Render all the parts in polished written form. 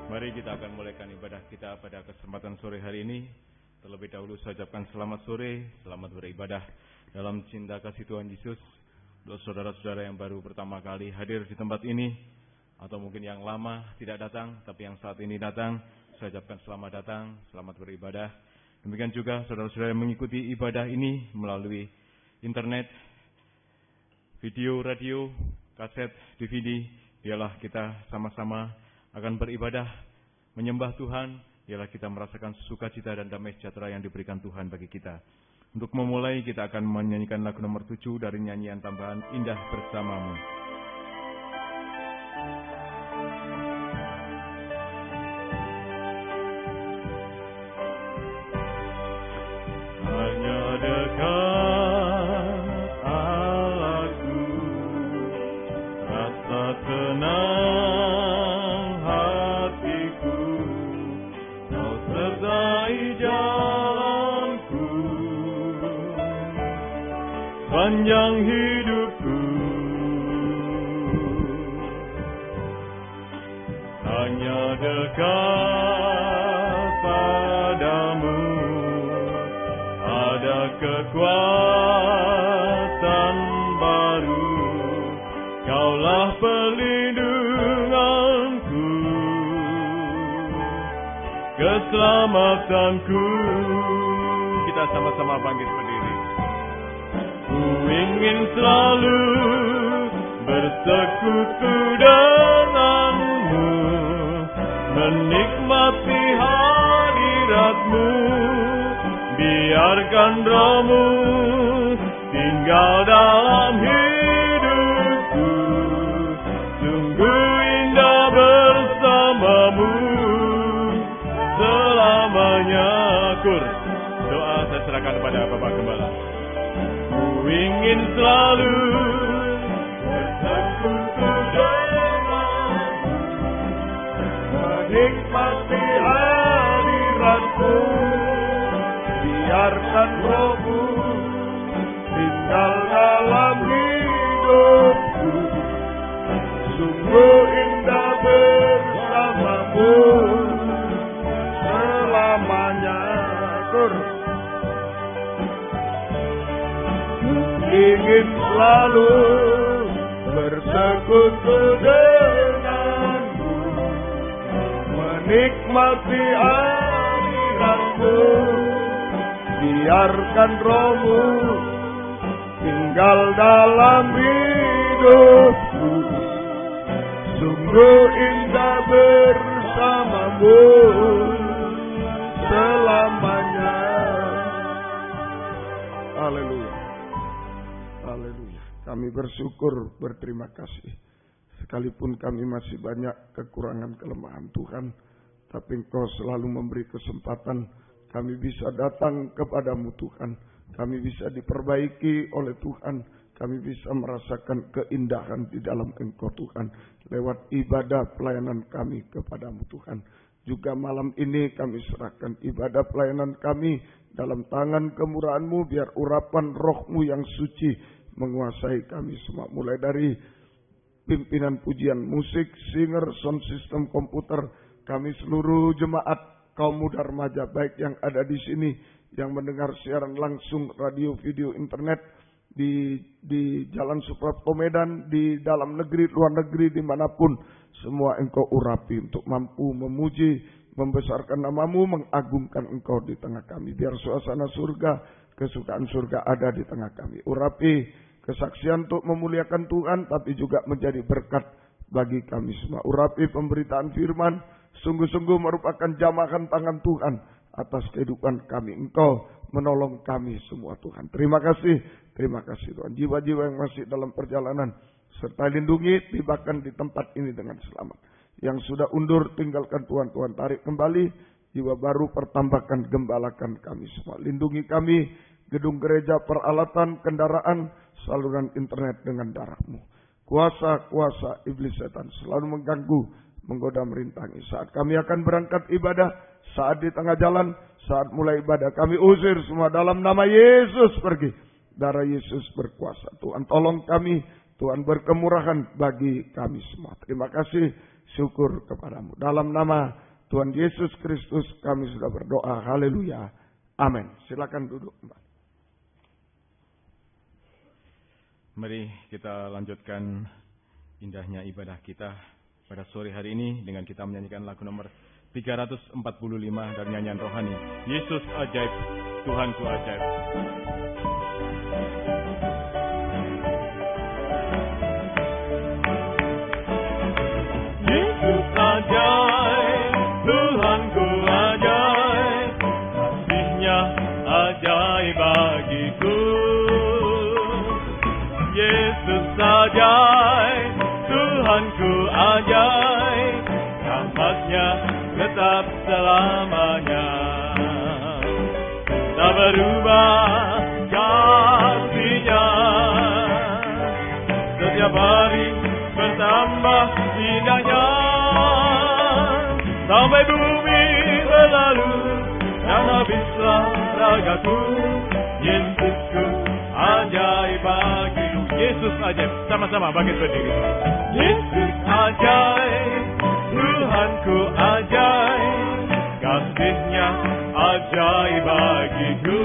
Mari kita akan mulaikan ibadah kita pada kesempatan sore hari ini. Terlebih dahulu saya ucapkan selamat sore, selamat beribadah dalam cinta kasih Tuhan Yesus. Untuk saudara-saudara yang baru pertama kali hadir di tempat ini, atau mungkin yang lama tidak datang, tapi yang saat ini datang, saya ucapkan selamat datang, selamat beribadah. Demikian juga saudara-saudara yang mengikuti ibadah ini melalui internet, video, radio, kaset, DVD. Biarlah kita sama-sama akan beribadah, menyembah Tuhan. Biarlah kita merasakan sukacita dan damai sejahtera yang diberikan Tuhan bagi kita. Untuk memulai, kita akan menyanyikan lagu nomor 7 dari nyanyian tambahan Indah Bersamamu. Hanya dekat Allahku, rasa tenang hatiku, kau sertai jalanku sepanjang hidupku. Hanya dekat padamu ada kekuatan baru, kaulah perlindunganku, keselamatanku. Kita sama-sama bangkit berdiri. Ku ingin selalu bersekutu denganmu, menikmati hadiratmu. Biarkan Roh-Mu tinggal dalam hidupku, sungguh indah bersamamu selamanya. Kur, doa saya serahkan kepada Bapak Gembala. Ku ingin selalu bersekutu denganmu, menikmati hadiratmu. Biarkan Roh-Mu tinggal dalam hidupku, sungguh indah bersamamu selamanya. Ku ingin selalu bersekutu denganmu, menikmati hadiratmu. Biarkan Roh-Mu tinggal dalam hidupku, sungguh indah bersamamu selamanya. Haleluya. Haleluya. Kami bersyukur, berterima kasih. Sekalipun kami masih banyak kekurangan kelemahan Tuhan, tapi Engkau selalu memberi kesempatan kami bisa datang kepadamu Tuhan. Kami bisa diperbaiki oleh Tuhan. Kami bisa merasakan keindahan di dalam Engkau Tuhan, lewat ibadah pelayanan kami kepadamu Tuhan. Juga malam ini kami serahkan ibadah pelayanan kami dalam tangan kemurahan-Mu. Biar urapan Roh-Mu yang suci menguasai kami semua. Mulai dari pimpinan pujian musik, singer, sound system, komputer, kami seluruh jemaat kaum muda remaja baik yang ada di sini, yang mendengar siaran langsung radio, video, internet di Jalan Suprapto Medan, di dalam negeri, luar negeri, dimanapun, semua Engkau urapi untuk mampu memuji, membesarkan nama-Mu, mengagungkan Engkau di tengah kami. Biar suasana surga, kesukaan surga ada di tengah kami. Urapi kesaksian untuk memuliakan Tuhan, tapi juga menjadi berkat bagi kami semua. Urapi pemberitaan firman, sungguh-sungguh merupakan jamahan tangan Tuhan atas kehidupan kami. Engkau menolong kami semua Tuhan. Terima kasih Tuhan. Jiwa-jiwa yang masih dalam perjalanan, serta lindungi, tibakan di tempat ini dengan selamat. Yang sudah undur, tinggalkan Tuhan tarik kembali. Jiwa baru pertambahkan, gembalakan kami semua. Lindungi kami, gedung gereja, peralatan, kendaraan, saluran internet dengan darah-Mu. Kuasa-kuasa iblis setan selalu mengganggu, menggoda, merintangi. Saat kami akan berangkat ibadah, saat di tengah jalan, saat mulai ibadah, kami usir semua dalam nama Yesus pergi. Darah Yesus berkuasa. Tuhan tolong kami, Tuhan berkemurahan bagi kami semua. Terima kasih. syukur kepadamu. Dalam nama Tuhan Yesus Kristus kami sudah berdoa. Haleluya. Amin. Silakan duduk kembali. Mari kita lanjutkan indahnya ibadah kita pada sore hari ini dengan kita menyanyikan lagu nomor 345 dari nyanyian rohani. Yesus ajaib, Tuhanku ajaib. Yesus ajaib, Tuhanku ajaib, kasih-Nya ajaib bagiku. Yesus ajaib, Tuhanku ajaib, rahmat-Nya tetap selamanya. Tak berubah kasih-Nya, setiap hari bertambah indahnya. Sampai bumi berlalu dan habislah ragaku. Yesusku ajaib bagiku. Yesus ajaib. Sama-sama bangkit berdiri. Yesus ajaib, Tuhanku ajaib, kasih-Nya ajaib bagiku.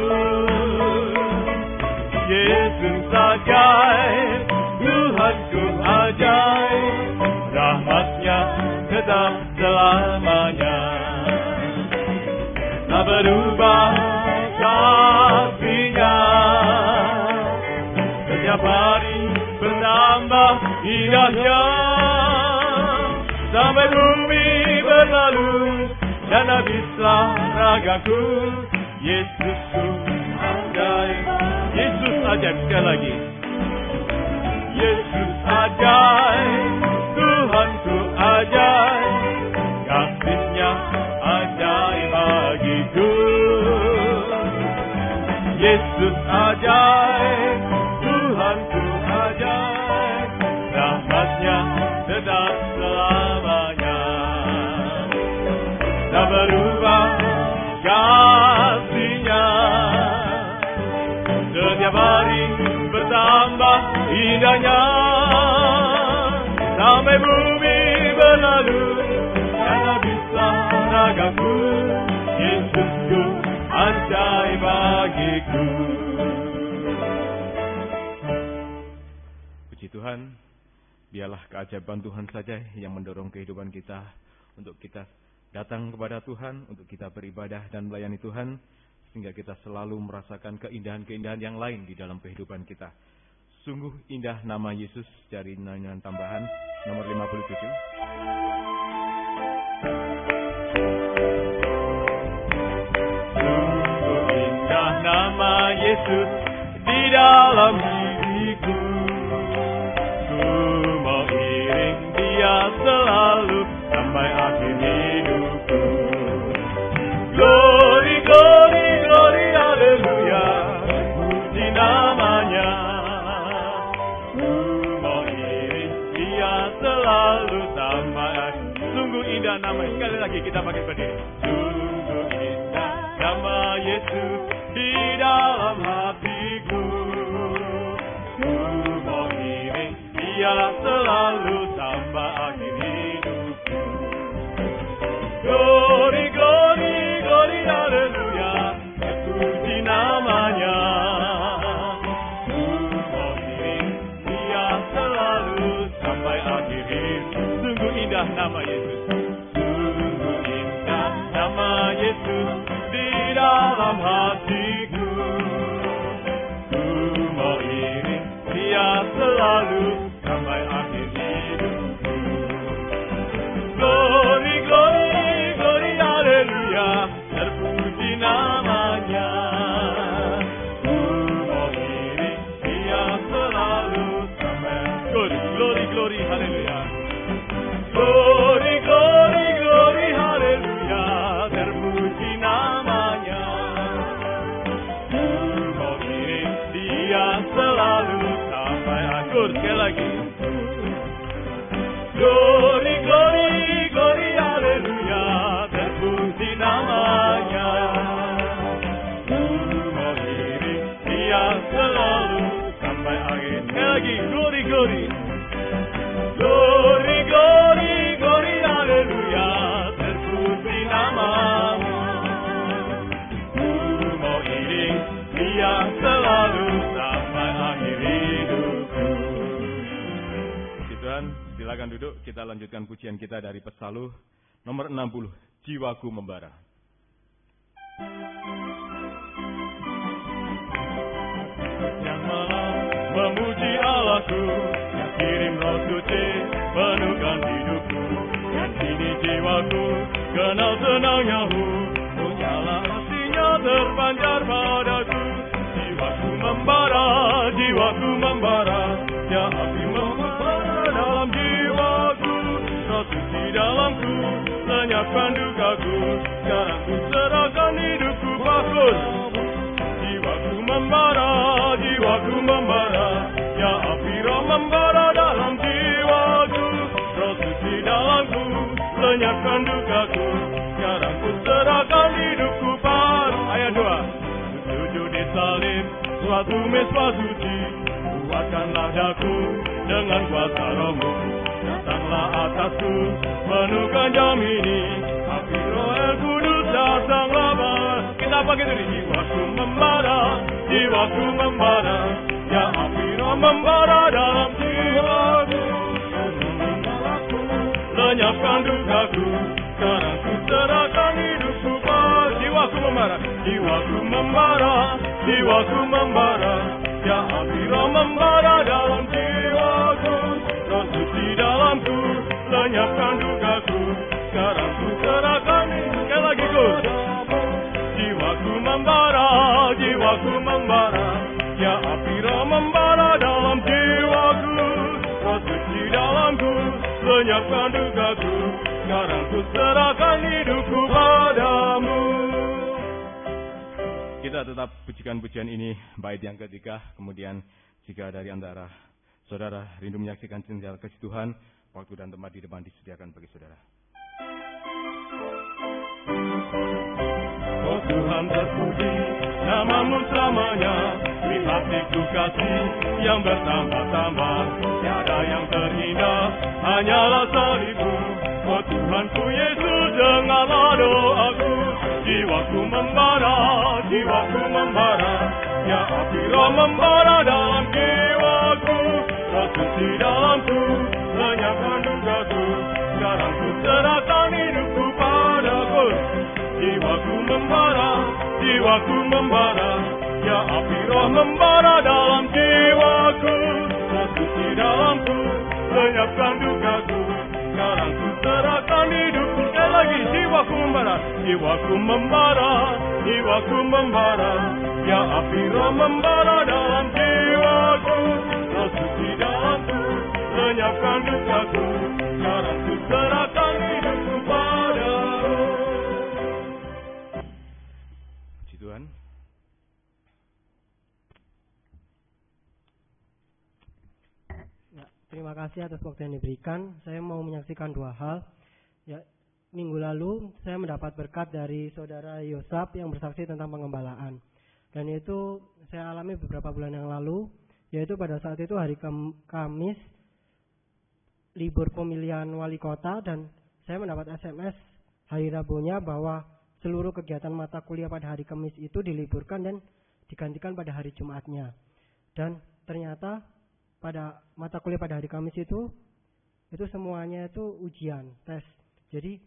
Yesus ajaib, Tuhanku ajaib, rahmat-Nya tetap selamanya. Tak berubah kasih-Nya, setiap hari bertambah indahnya. Sampai bumi berlalu dan habislah ragaku. Yesusku ajaib. Yesus ajaib. Sekali lagi. Yesus ajaib, Tuhanku ajaib, kasih-Nya ajaib bagiku. Yesus ajaib, Tuhanku ajaib, rahmat-Nya tetap selamanya. Tak berubah kasih-Nya, setiap hari bertambah indahnya. Sampai bumi berlalu dan habislah ragaku. Yesusku ajaib bagiku. Puji Tuhan, biarlah keajaiban Tuhan saja yang mendorong kehidupan kita untuk kita datang kepada Tuhan, untuk kita beribadah dan melayani Tuhan, sehingga kita selalu merasakan keindahan-keindahan yang lain di dalam kehidupan kita. Sungguh indah nama Yesus, dari nyanyian tambahan nomor 57. Sungguh indah nama Yesus di dalam hidupku. Ku mau iring Dia selalu sampai akhir hidupku. Glory, glory, glory, haleluya, puji namanya. Ku mau iring Dia selalu sampai akhir. Sungguh indah nama. Sekali lagi kita pakai berdiri. Sungguh indah nama Yesus di dalam hatiku. Ku mau iring Dia selalu sampai akhir hidupku. Glory, glory, glory, haleluya, puji namanya. Ku mau iring Dia selalu sampai akhir hidup. Sungguh indah nama Yesus. Sungguh indah nama Yesus di dalam hatiku. Ku mau iring Dia selalu sampai akhir hidupku. Glory, glory, glory, haleluya, terpuji namanya. Ku mau iring Dia selalu sampai. Glory, glory, glory, haleluya. Glory, glory, glory, haleluya, terpuji namanya. Silakan duduk, kita lanjutkan pujian kita dari Pesaluh nomor 60, Jiwaku Membara. Yang malam memuji Allahku, yang kirim Roh Suci penuhkan hidupku. Dan kini jiwaku kenal senangnya nyala aslinya terpancar padaku. Jiwaku membara, ya api membara dalam jiwaku. Roh Suci dalamku, lenyapkan dukaku. Sekarang ku serahkan hidupku bagus. Jiwaku membara, ya api roh membara dalam jiwaku. Roh Suci dalamku, lenyapkan dukaku. Sekarang ku serahkan hidupku padamu. Ayat 2. Sujud di salib, suatu mesbah suci. Kuatkanlah daku dengan kuasa Roh-Mu. Datanglah atasku, penuhkan jam ini. Api Roh El Kudus datanglah. Kita pakai dari jiwaku membara, ya api Roh membara dalam jiwaku. Lenyapkan dukaku, sekarang ku serahkan hidupku padamu. Jiwaku membara, ya api Roh membara dalam jiwaku. Roh Suci dalamku, lenyapkan dukaku. Sekarang ku serahkan hidupku. Sekali lagi jiwaku membara, ya api Roh membara dalam jiwaku. Roh Suci dalamku, lenyapkan dukaku. Sekarang ku serahkan hidupku padamu. Kita tetap pujikan pujian ini bait yang ketiga. Kemudian jika dari antara saudara rindu menyaksikan cinta kasih Tuhan, waktu dan tempat di depan disediakan bagi saudara. Oh Tuhan terpuji, nama-Mu selamanya. Lihat siku kasih yang bertambah-tambah. Tiada yang terindah, hanyalah salib-Mu. Oh Tuhanku Yesus, dengarlah doaku. Jiwaku membara, ya api Roh membara dalam jiwaku. Roh Suci dalamku, lenyapkan dukaku. Sekarang ku serahkan hidupku padamu. Jiwaku membara, ya api Roh membara dalam jiwaku. Roh Suci dalamku, lenyapkan dukaku. Sekarang ku serahkan hidupku. Sekali lagi, jiwaku membara, ya api Roh membara dalam jiwaku. Roh Suci dalamku, lenyapkan dukaku. Sekarang ku serahkan hidupku padamu. Puji Tuhan. Terima kasih atas waktu yang diberikan. Saya mau menyaksikan dua hal. Ya, minggu lalu saya mendapat berkat dari saudara Yosap yang bersaksi tentang pengembalaan. Dan itu saya alami beberapa bulan yang lalu, yaitu pada saat itu hari Kamis, libur pemilihan wali kota, dan saya mendapat SMS hari Rabunya bahwa seluruh kegiatan mata kuliah pada hari Kamis itu diliburkan dan digantikan pada hari Jumatnya. Dan ternyata pada mata kuliah pada hari Kamis itu semuanya itu ujian, tes. Jadi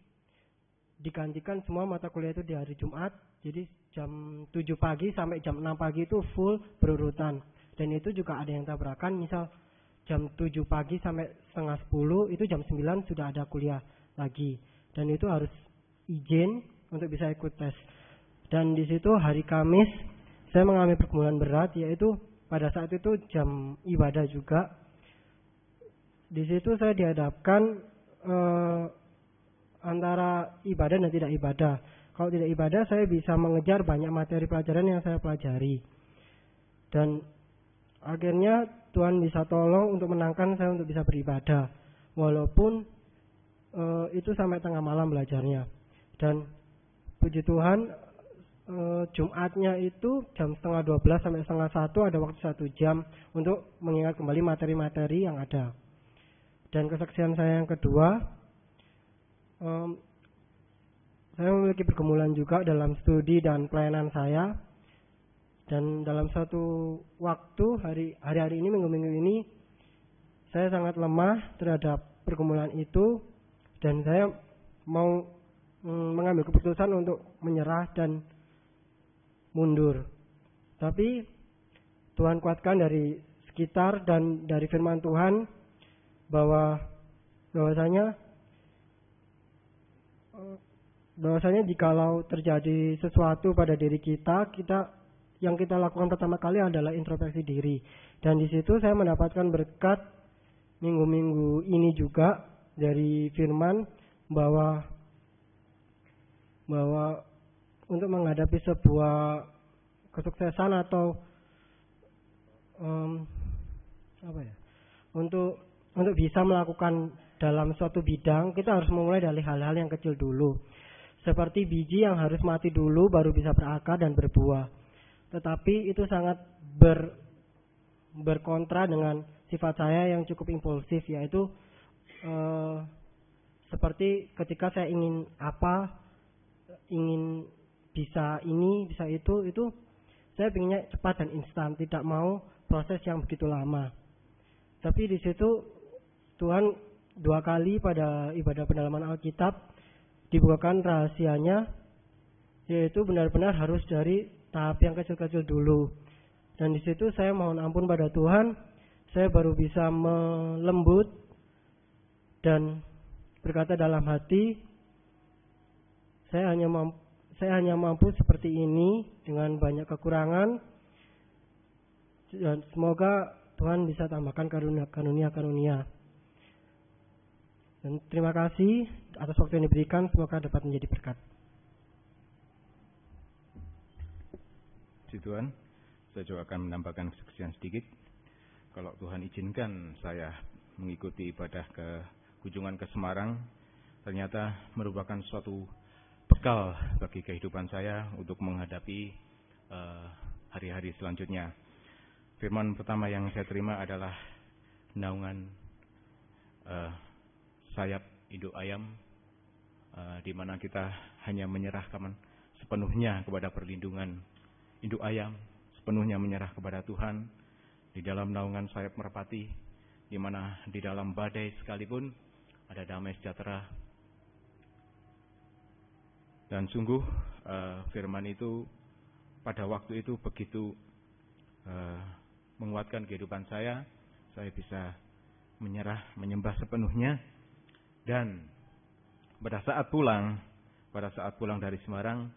digantikan semua mata kuliah itu di hari Jumat. Jadi jam 7 pagi sampai jam 6 pagi itu full berurutan. Dan itu juga ada yang tabrakan, misal jam 7 pagi sampai setengah 10 itu jam 9 sudah ada kuliah lagi. Dan itu harus izin untuk bisa ikut tes. Dan di situ hari Kamis saya mengalami pergumulan berat, yaitu pada saat itu jam ibadah juga. Di situ saya dihadapkan antara ibadah dan tidak ibadah. Kalau tidak ibadah, saya bisa mengejar banyak materi pelajaran yang saya pelajari. Dan akhirnya Tuhan bisa tolong untuk menangkan saya untuk bisa beribadah. Walaupun itu sampai tengah malam belajarnya. Dan puji Tuhan, Jumatnya itu jam 11:30 sampai 11:30 ada waktu 1 jam untuk mengingat kembali materi-materi yang ada. Dan kesaksian saya yang kedua, saya memiliki pergumulan juga dalam studi dan pelayanan saya. Dan dalam satu waktu hari-hari ini, minggu-minggu ini, saya sangat lemah terhadap pergumulan itu dan saya mau mengambil keputusan untuk menyerah dan mundur. Tapi Tuhan kuatkan dari sekitar dan dari firman Tuhan bahwasanya jikalau terjadi sesuatu pada diri kita yang kita lakukan pertama kali adalah introspeksi diri. Dan di situ saya mendapatkan berkat minggu-minggu ini juga dari firman bahwa untuk menghadapi sebuah kesuksesan atau untuk bisa melakukan dalam suatu bidang, kita harus memulai dari hal-hal yang kecil dulu. Seperti biji yang harus mati dulu baru bisa berakar dan berbuah. Tetapi itu sangat berkontra dengan sifat saya yang cukup impulsif, yaitu seperti ketika saya ingin bisa ini, bisa itu saya pinginnya cepat dan instan, tidak mau proses yang begitu lama. Tapi di situ Tuhan 2 kali pada ibadah pendalaman Alkitab dibukakan rahasianya, yaitu benar-benar harus dari tahap yang kecil-kecil dulu. Dan di situ saya mohon ampun pada Tuhan, saya baru bisa melembut dan berkata dalam hati, saya hanya mampu seperti ini dengan banyak kekurangan, dan semoga Tuhan bisa tambahkan karunia-karunia. Dan terima kasih atas waktu yang diberikan, semoga dapat menjadi berkat. Puji Tuhan, saya juga akan menambahkan kesaksian sedikit. Kalau Tuhan izinkan saya mengikuti ibadah ke kunjungan ke Semarang, ternyata merupakan suatu bekal bagi kehidupan saya untuk menghadapi hari-hari selanjutnya. Firman pertama yang saya terima adalah naungan sayap induk ayam, di mana kita hanya menyerahkan sepenuhnya kepada perlindungan induk ayam, sepenuhnya menyerah kepada Tuhan di dalam naungan sayap merpati, di mana di dalam badai sekalipun ada damai sejahtera. Dan sungguh firman itu pada waktu itu begitu menguatkan kehidupan saya bisa menyembah sepenuhnya. Dan pada saat pulang dari Semarang,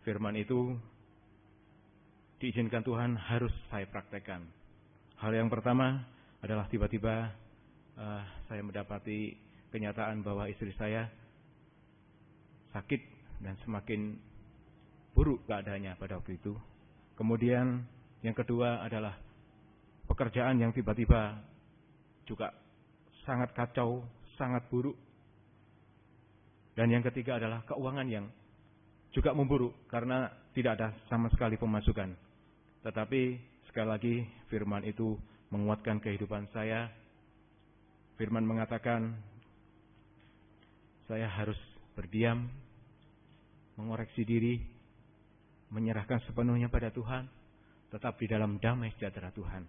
firman itu diizinkan Tuhan harus saya praktekkan. Hal yang pertama adalah tiba-tiba saya mendapati kenyataan bahwa istri saya sakit dan semakin buruk keadaannya pada waktu itu. Kemudian yang kedua adalah pekerjaan yang tiba-tiba juga sangat kacau, sangat buruk. Dan yang ketiga adalah keuangan yang juga memburuk karena tidak ada sama sekali pemasukan. Tetapi sekali lagi firman itu menguatkan kehidupan saya. Firman mengatakan saya harus berdiam, mengoreksi diri, menyerahkan sepenuhnya pada Tuhan, tetap di dalam damai sejahtera Tuhan.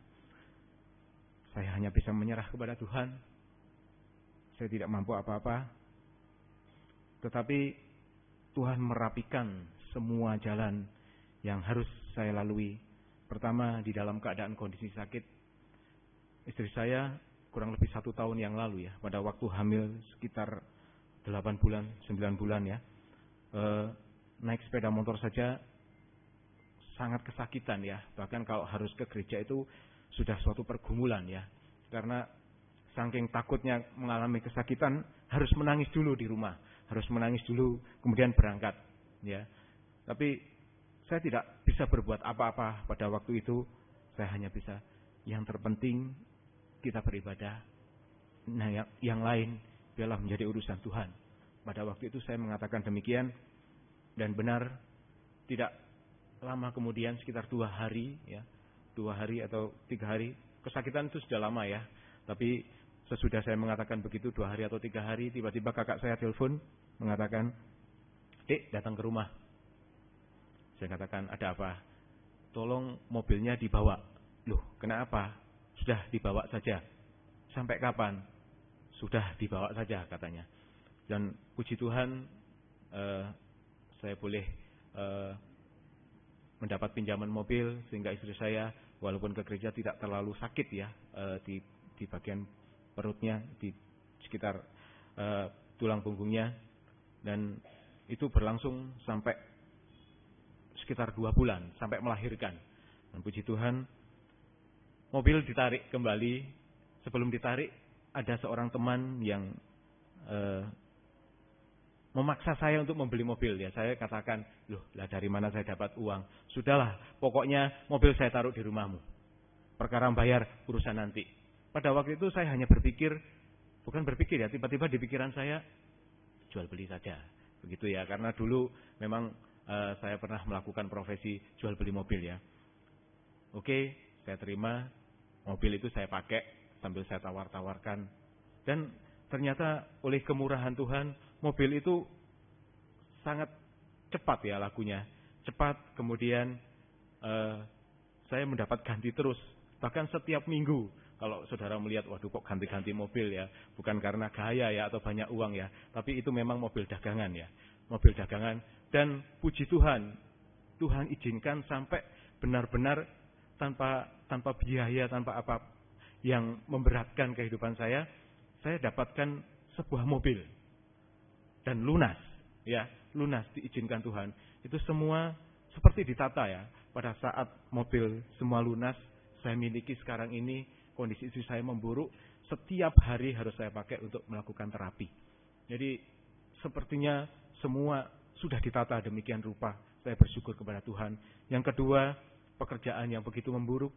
Saya hanya bisa menyerah kepada Tuhan. Saya tidak mampu apa-apa. Tetapi Tuhan merapikan semua jalan yang harus saya lalui. Pertama, di dalam keadaan kondisi sakit, istri saya kurang lebih 1 tahun yang lalu ya, pada waktu hamil sekitar 8 bulan, 9 bulan ya, naik sepeda motor saja sangat kesakitan ya. Bahkan kalau harus ke gereja itu sudah suatu pergumulan ya. Karena saking takutnya mengalami kesakitan, harus menangis dulu di rumah, harus menangis dulu kemudian berangkat ya. Tapi saya tidak bisa berbuat apa-apa pada waktu itu. Saya hanya bisa, yang terpenting kita beribadah. Nah, yang lain biarlah menjadi urusan Tuhan. Pada waktu itu saya mengatakan demikian, dan benar tidak lama kemudian, sekitar 2 hari ya, 2 hari atau 3 hari, kesakitan itu sudah lama ya. Tapi sesudah saya mengatakan begitu 2 hari atau 3 hari, tiba-tiba kakak saya telepon mengatakan, "Dek, datang ke rumah." Saya katakan, "Ada apa?" "Tolong mobilnya dibawa." "Loh, kenapa?" "Sudah dibawa saja." "Sampai kapan?" sudah dibawa saja katanya. Dan puji Tuhan saya boleh mendapat pinjaman mobil sehingga istri saya walaupun ke gereja tidak terlalu sakit ya di bagian perutnya, di sekitar tulang punggungnya, dan itu berlangsung sampai sekitar 2 bulan sampai melahirkan. Dan puji Tuhan, mobil ditarik kembali. Sebelum ditarik ada seorang teman yang memaksa saya untuk membeli mobil ya. Saya katakan, loh lah dari mana saya dapat uang? Sudahlah, pokoknya mobil saya taruh di rumahmu. Perkara bayar urusan nanti. Pada waktu itu saya hanya berpikir, bukan berpikir ya, tiba-tiba di pikiran saya jual beli saja. Begitu ya, karena dulu memang saya pernah melakukan profesi jual beli mobil ya. Oke, saya terima, mobil itu saya pakai sambil saya tawar-tawarkan. Dan ternyata oleh kemurahan Tuhan, mobil itu sangat cepat ya lakunya. Cepat, kemudian saya mendapat ganti terus. Bahkan setiap minggu, kalau saudara melihat, waduh kok ganti-ganti mobil ya. Bukan karena gaya ya atau banyak uang ya. Tapi itu memang mobil dagangan ya. Mobil dagangan. Dan puji Tuhan, Tuhan izinkan sampai benar-benar tanpa biaya, tanpa apa yang memberatkan kehidupan saya dapatkan sebuah mobil. Dan lunas, ya, lunas diizinkan Tuhan. Itu semua seperti ditata ya. Pada saat mobil semua lunas, saya miliki sekarang ini, kondisi istri saya memburuk, setiap hari harus saya pakai untuk melakukan terapi. Jadi sepertinya semua sudah ditata demikian rupa. Saya bersyukur kepada Tuhan. Yang kedua, pekerjaan yang begitu memburuk.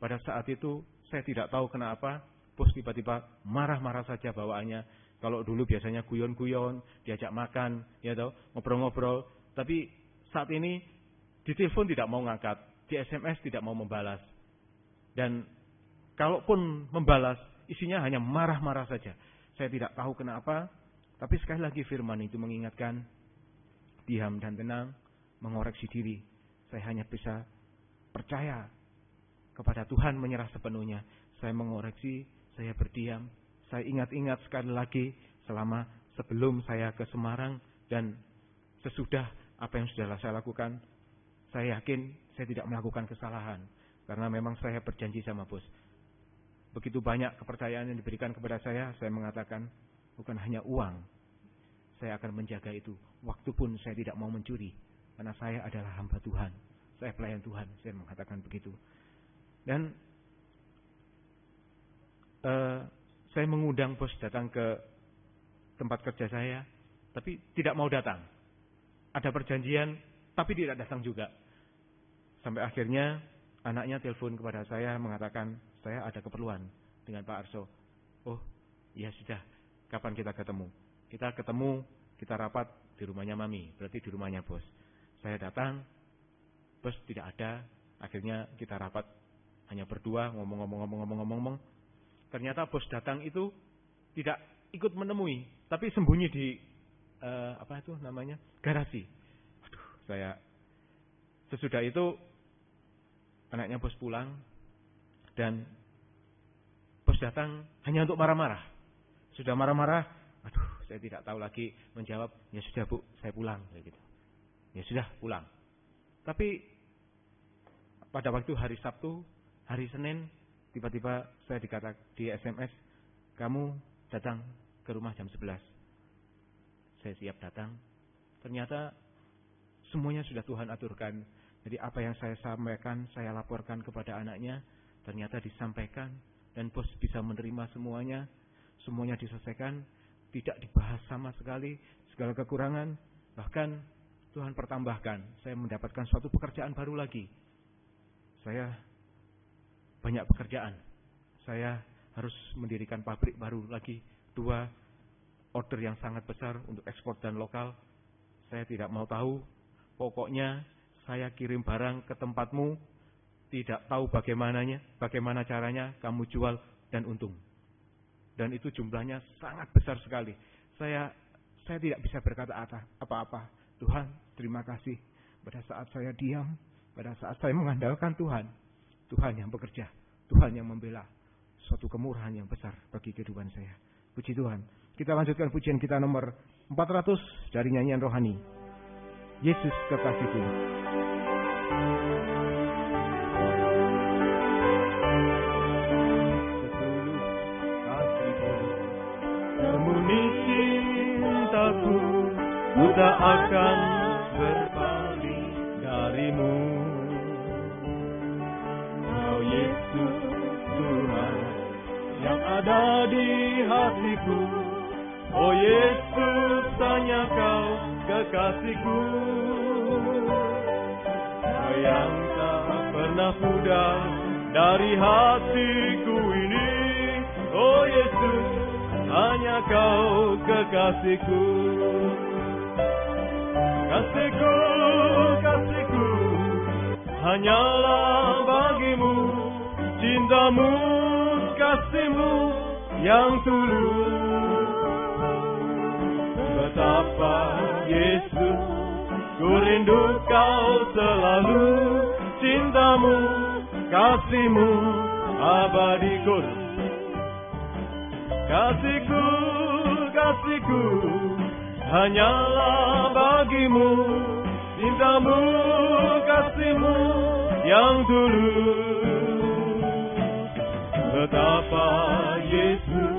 Pada saat itu saya tidak tahu kenapa bos tiba-tiba marah-marah saja bawaannya. Kalau dulu biasanya guyon-guyon, diajak makan, ya tahu, ngobrol-ngobrol. Tapi saat ini di telepon tidak mau ngangkat, di SMS tidak mau membalas. Dan kalaupun membalas, isinya hanya marah-marah saja. Saya tidak tahu kenapa, tapi sekali lagi firman itu mengingatkan, diam dan tenang, mengoreksi diri. Saya hanya bisa percaya kepada Tuhan, menyerah sepenuhnya. Saya mengoreksi, saya berdiam. Saya ingat-ingat sekali lagi sebelum saya ke Semarang dan sesudah apa yang sudah saya lakukan, saya yakin saya tidak melakukan kesalahan. Karena memang saya berjanji sama bos. Begitu banyak kepercayaan yang diberikan kepada saya mengatakan bukan hanya uang. Saya akan menjaga itu. Waktu pun saya tidak mau mencuri. Karena saya adalah hamba Tuhan. Saya pelayan Tuhan. Saya mengatakan begitu. Dan saya mengundang bos datang ke tempat kerja saya. Tapi tidak mau datang. Ada perjanjian, tapi tidak datang juga. Sampai akhirnya anaknya telepon kepada saya mengatakan, saya ada keperluan dengan Pak Arso. Oh, ya sudah. Kapan kita ketemu? Kita ketemu, kita rapat di rumahnya Mami, berarti di rumahnya bos. Saya datang, bos tidak ada. Akhirnya kita rapat hanya berdua, ngomong. Ternyata bos datang itu tidak ikut menemui, tapi sembunyi di garasi. Aduh, sesudah itu anaknya bos pulang dan bos datang hanya untuk marah-marah. Sudah marah-marah, aduh, saya tidak tahu lagi menjawab. Ya sudah Bu, saya pulang gitu. Ya sudah pulang. Tapi pada waktu hari Sabtu, hari Senin, tiba-tiba saya di SMS, kamu datang ke rumah jam 11. Saya siap datang. Ternyata semuanya sudah Tuhan aturkan. Jadi apa yang saya sampaikan, saya laporkan kepada anaknya, ternyata disampaikan dan bos bisa menerima semuanya. Semuanya diselesaikan, tidak dibahas sama sekali segala kekurangan. Bahkan Tuhan pertambahkan, saya mendapatkan suatu pekerjaan baru lagi. Saya banyak pekerjaan. Saya harus mendirikan pabrik baru lagi, 2 order yang sangat besar untuk ekspor dan lokal. Saya tidak mau tahu, pokoknya saya kirim barang ke tempatmu, tidak tahu bagaimana caranya kamu jual dan untung. Dan itu jumlahnya sangat besar sekali. Saya tidak bisa berkata apa-apa. Tuhan, terima kasih. Pada saat saya diam, pada saat saya mengandalkan Tuhan, Tuhan yang bekerja, Tuhan yang membela, suatu kemurahan yang besar bagi kehidupan saya. Puji Tuhan. Kita lanjutkan pujian kita nomor 400 dari nyanyian rohani. Yesus kekasihku. Murni cintaku, ku tak akan berpaling darimu. Kau Yesus Tuhan yang ada di hatiku. Oh Yesus, hanya Kau kekasihku. Kau yang tak pernah pudar dari hatiku ini. Oh Yesus, hanya Kau kekasihku. Kasihku, kasihku, hanyalah bagimu. Cintamu, kasihmu yang tulus. Betapa Yesus, ku rindu Kau selalu. Cintamu, kasihmu abadi kudus. Kasihku, kasihku, hanyalah bagimu. Cintamu, kasihmu yang tulus. Betapa Yesus,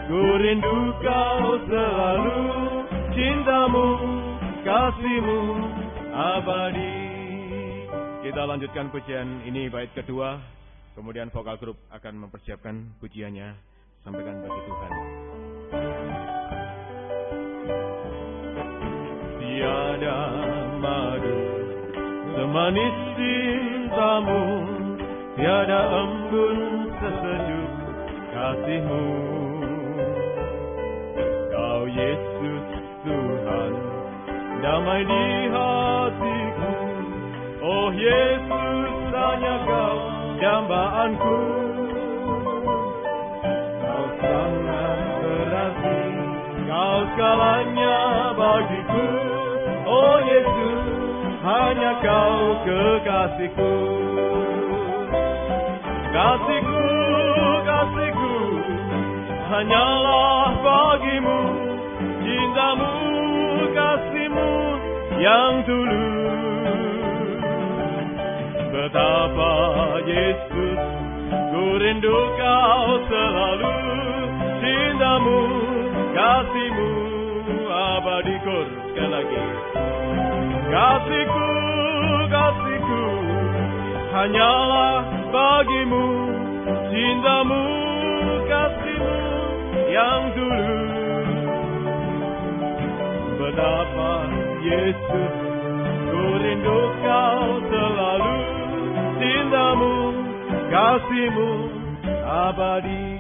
ku rindu Kau selalu. Cintamu, kasihmu abadi. Kita lanjutkan pujian ini bait kedua. Kemudian vokal grup akan mempersiapkan pujiannya. Sampaikan bagi Tuhan. Tiada madu semanis cintamu, tiada embun sesejuk kasihmu. Kau Yesus Tuhan, damai di hatiku. Oh Yesus, hanya Kau dambaanku. Kau sangat berarti, Kau segalanya bagiku. Oh Yesus, hanya Kau kekasihku. Kasihku, kasihku, hanyalah bagimu. Cintamu, kasihmu yang tulus. Betapa Yesus, ku rindu Kau selalu. Cintamu, kasihmu abadi kor. Sekali lagi. Kasihku, kasihku, hanyalah bagimu. Cintamu, kasihmu yang tulus. Betapa Yesus, ku rindu Kau selalu. Cintamu, kasihmu abadi.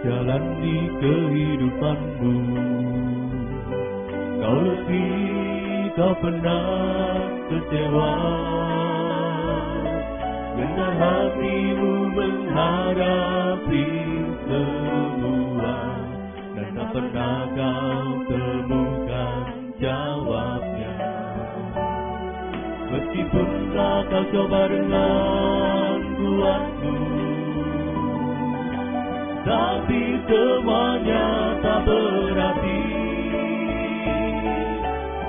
Jalan di kehidupanmu, Kau letih, Kau pernah kecewa. Benar hatimu menghadapi semua, dan tak pernah Kau temukan jawabnya. Meskipunlah Kau coba dengan kuatmu, tapi semuanya tak berarti.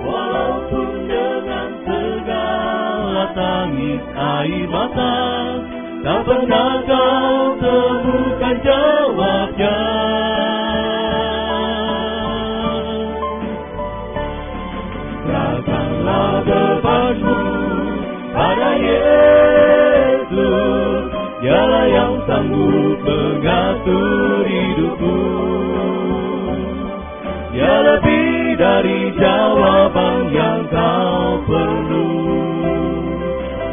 Walaupun dengan segala tangis air mata, tak pernah kau temukan jawabnya. Serahkanlah bebanmu pada Yesus, Dialah yang sanggup mengatur hidupmu. Dia lebih dari jawaban yang kau perlu.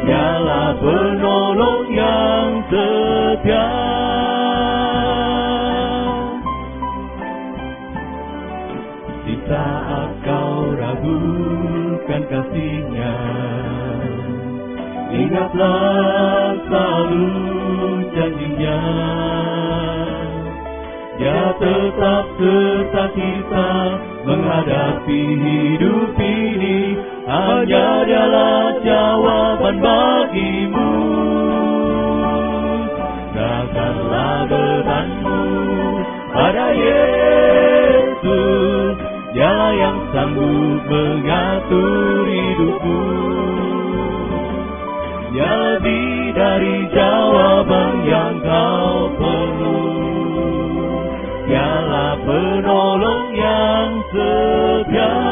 Dialah penolong yang setia. Di saat kau ragukan kasih-Nya, ingatlah selalu janji-Nya. Dia tetap serta kita menghadapi hidup ini. Hanya Dialah jawaban bagimu. Serahkanlah bebanmu pada Yesus, Dialah yang sanggup mengatur hidupmu. Dia lebih dari jawaban yang kau perlu. Dialah penolong yang setia.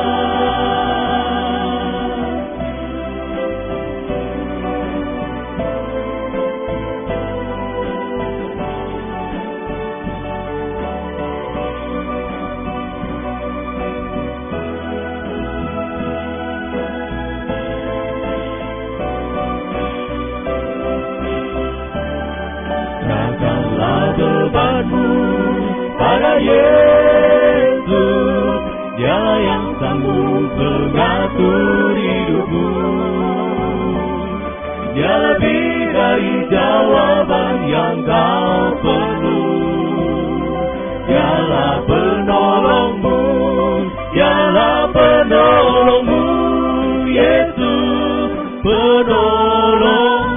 Bebanmu pada Yesus, Dialah yang sanggup mengatur hidupmu. Dia lebih dari jawaban yang kau perlu. Dialah penolongmu, Dialah penolongmu, Yesus penolongnya.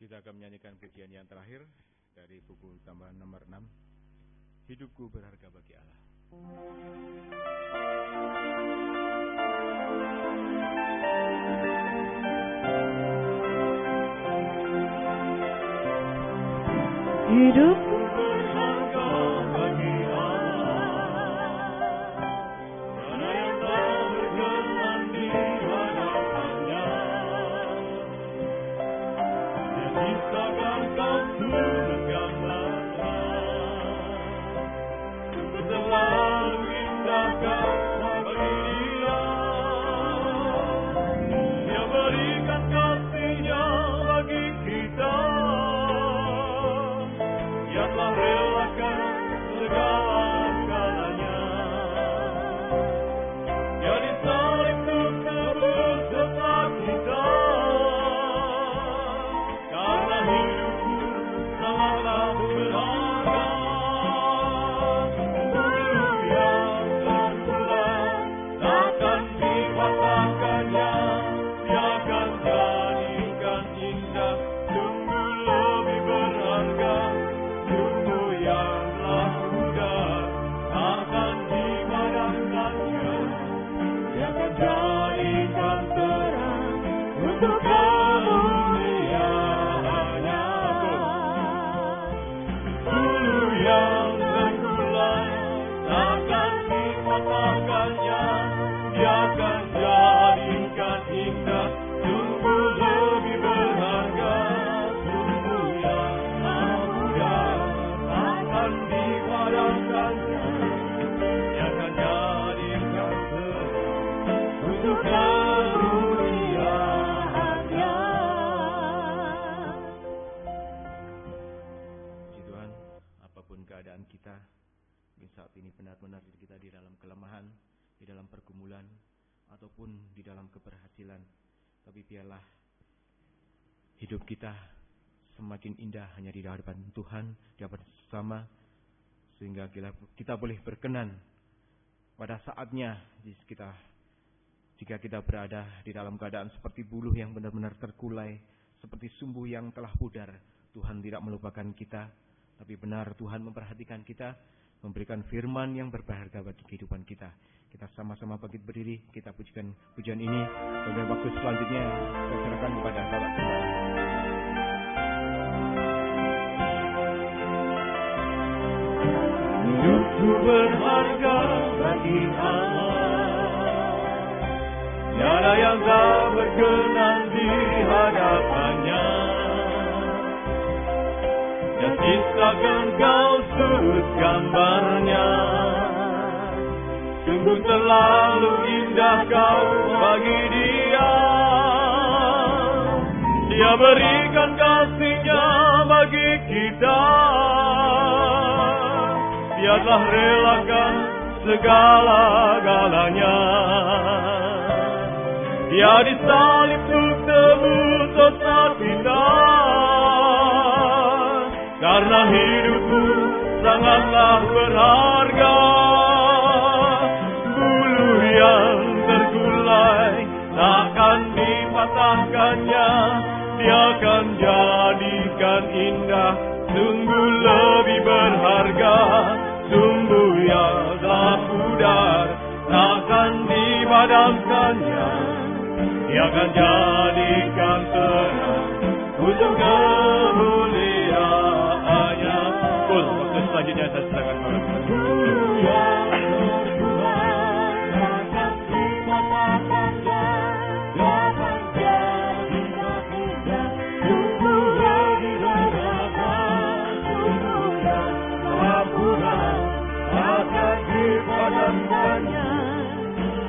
Kita akan menyanyikan pujian yang terakhir dari buku tambahan nomor 6, Hidupku Berharga Bagi Allah. Hidupku berharga bagi Allah, karena yang tak berkenan di hadapannya. Ciptakan kau surga mata, ku selalu indahkan bagi Dia. Dia berikan kasih-Nya bagi kita. Dia telah relakan segala-galanya. Dia disalib untuk tebus dosa kita. Untuk kemuliaan-Nya, bulu yang tenggelam takkan dipatahkannya. Dia akan jadikan indah sungguh lebih berharga. Sungguh yang mulia akan dipadamkannya. Dia akan jadikan terang untuk kemuliaan-Nya. biarlah hidup kita semakin indah hanya di hadapan Tuhan, di hadapan sesama, sehingga kita boleh berkenan pada saatnya jika kita berada di dalam keadaan seperti buluh yang benar-benar terkulai, seperti sumbu yang telah pudar. Tuhan tidak melupakan kita, tapi benar Tuhan memperhatikan kita, memberikan firman yang berharga bagi kehidupan kita. Kita sama-sama bangkit berdiri, kita pujikan pujian ini. Pada waktu selanjutnya, saya serahkan kepada Bapak Gembala. Hidupku berharga bagi Allah, tiada yang tak berkenan di hadapannya. Dan ciptakan kau sudut gambarnya, sungguh terlalu indah kau bagi Dia. Dia berikan kasih-Nya bagi kita. Dia telah relakan segala-galanya. Dia disalib untuk tebus dosa kita. Karena hidupku sangatlah berharga. Bulu yang tergulai takkan dipatahkannya. Dia akan jadikan indah, sungguh lebih berharga. Sumbu yang telah pudar takkan dipadamkannya. Dia akan jadikan terang untuk kemuliaannya. Waktu selanjutnya saya silakan kepada Bulu yang tergulai takkan dipatahkannya. Dia akan jadikan indah, sungguh lebih berharga. Sumbu yang telah pudar takkan dipadamkannya.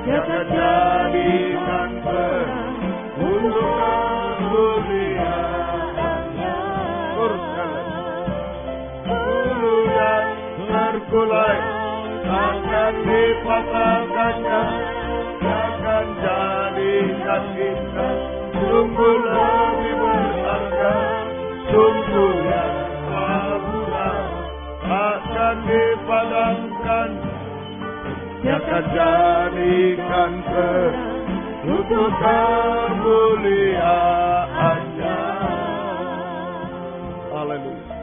Dia akan jadikan terang untuk kemuliaannya. Bulu yang tergulai takkan dipatahkannya. Dia akan jadikan kita sungguh lebih berharga. Sungguh yang pura akan dipadamkan. Dia akan jadikan terang untuk kemuliaannya. Haleluya.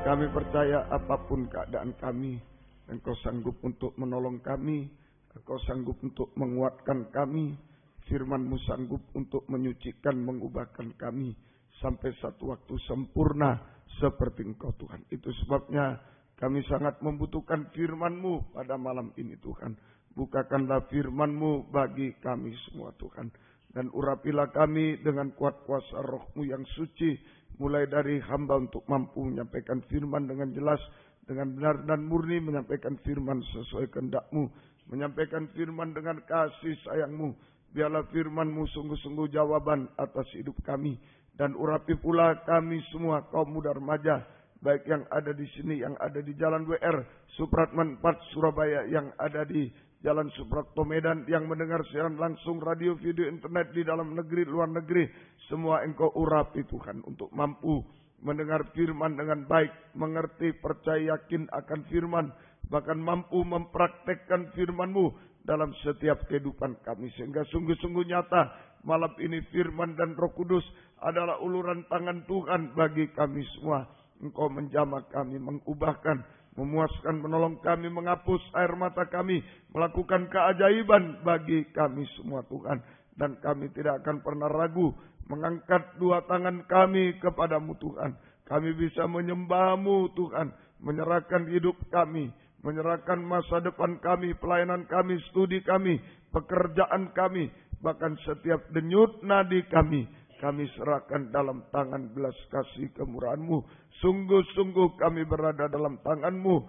Kami percaya apapun keadaan kami, Engkau sanggup untuk menolong kami, Engkau sanggup untuk menguatkan kami, firman-Mu sanggup untuk menyucikan, mengubahkan kami sampai satu waktu sempurna seperti Engkau Tuhan. Itu sebabnya kami sangat membutuhkan firman-Mu pada malam ini Tuhan. Bukakanlah firman-Mu bagi kami semua Tuhan. Dan urapilah kami dengan kuat kuasa Roh-Mu yang suci. Mulai dari hamba untuk mampu menyampaikan firman dengan jelas, dengan benar dan murni, menyampaikan firman sesuai kehendak-Mu, menyampaikan firman dengan kasih sayang-Mu. Biarlah firman-Mu sungguh-sungguh jawaban atas hidup kami. Dan urapi pula kami semua kaum muda remaja, baik yang ada di sini, yang ada di Jalan WR, Supratman 4 Surabaya, yang ada di Jalan Suprapto Medan, yang mendengar siaran langsung radio, video, internet di dalam negeri, luar negeri. Semua Engkau urapi Tuhan untuk mampu mendengar firman dengan baik, mengerti, percaya, yakin akan firman, bahkan mampu mempraktekkan firman-Mu dalam setiap kehidupan kami. Sehingga sungguh-sungguh nyata malam ini firman dan Roh Kudus adalah uluran tangan Tuhan bagi kami semua. Engkau menjamah kami, mengubahkan, memuaskan, menolong kami, menghapus air mata kami, melakukan keajaiban bagi kami semua Tuhan. Dan kami tidak akan pernah ragu mengangkat dua tangan kami kepadamu Tuhan. Kami bisa menyembah-Mu Tuhan, menyerahkan hidup kami, menyerahkan masa depan kami, pelayanan kami, studi kami, pekerjaan kami, bahkan setiap denyut nadi kami serahkan dalam tangan belas kasih kemurahan-Mu. Sungguh-sungguh kami berada dalam tangan-Mu.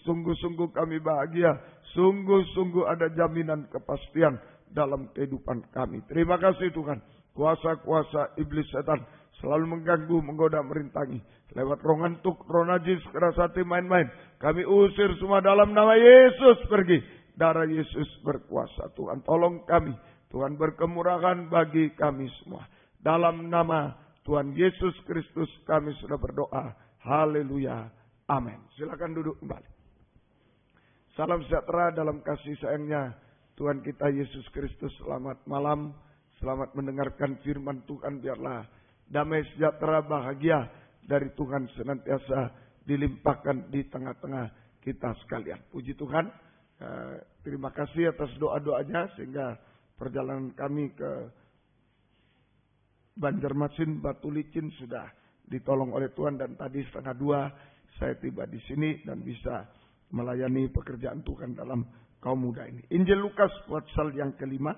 Sungguh-sungguh kami bahagia. Sungguh-sungguh ada jaminan kepastian dalam kehidupan kami. Terima kasih Tuhan. Kuasa-kuasa iblis setan selalu mengganggu, menggoda, merintangi. Lewat roh ngantuk, roh najis, keras hati, main-main. Kami usir semua dalam nama Yesus pergi. Darah Yesus berkuasa Tuhan. Tolong kami. Tuhan berkemurahan bagi kami semua. Dalam nama Tuhan Yesus Kristus kami sudah berdoa. Haleluya. Amin. Silakan duduk kembali. Salam sejahtera dalam kasih sayangnya Tuhan kita Yesus Kristus. Selamat malam. Selamat mendengarkan firman Tuhan. Biarlah damai sejahtera bahagia dari Tuhan senantiasa dilimpahkan di tengah-tengah kita sekalian. Puji Tuhan. Terima kasih atas doa-doanya sehingga perjalanan kami ke Banjarmasin, Batu Licin sudah ditolong oleh Tuhan, dan tadi 1:30 saya tiba di sini dan bisa melayani pekerjaan Tuhan dalam kaum muda ini. Injil Lukas pasal yang kelima.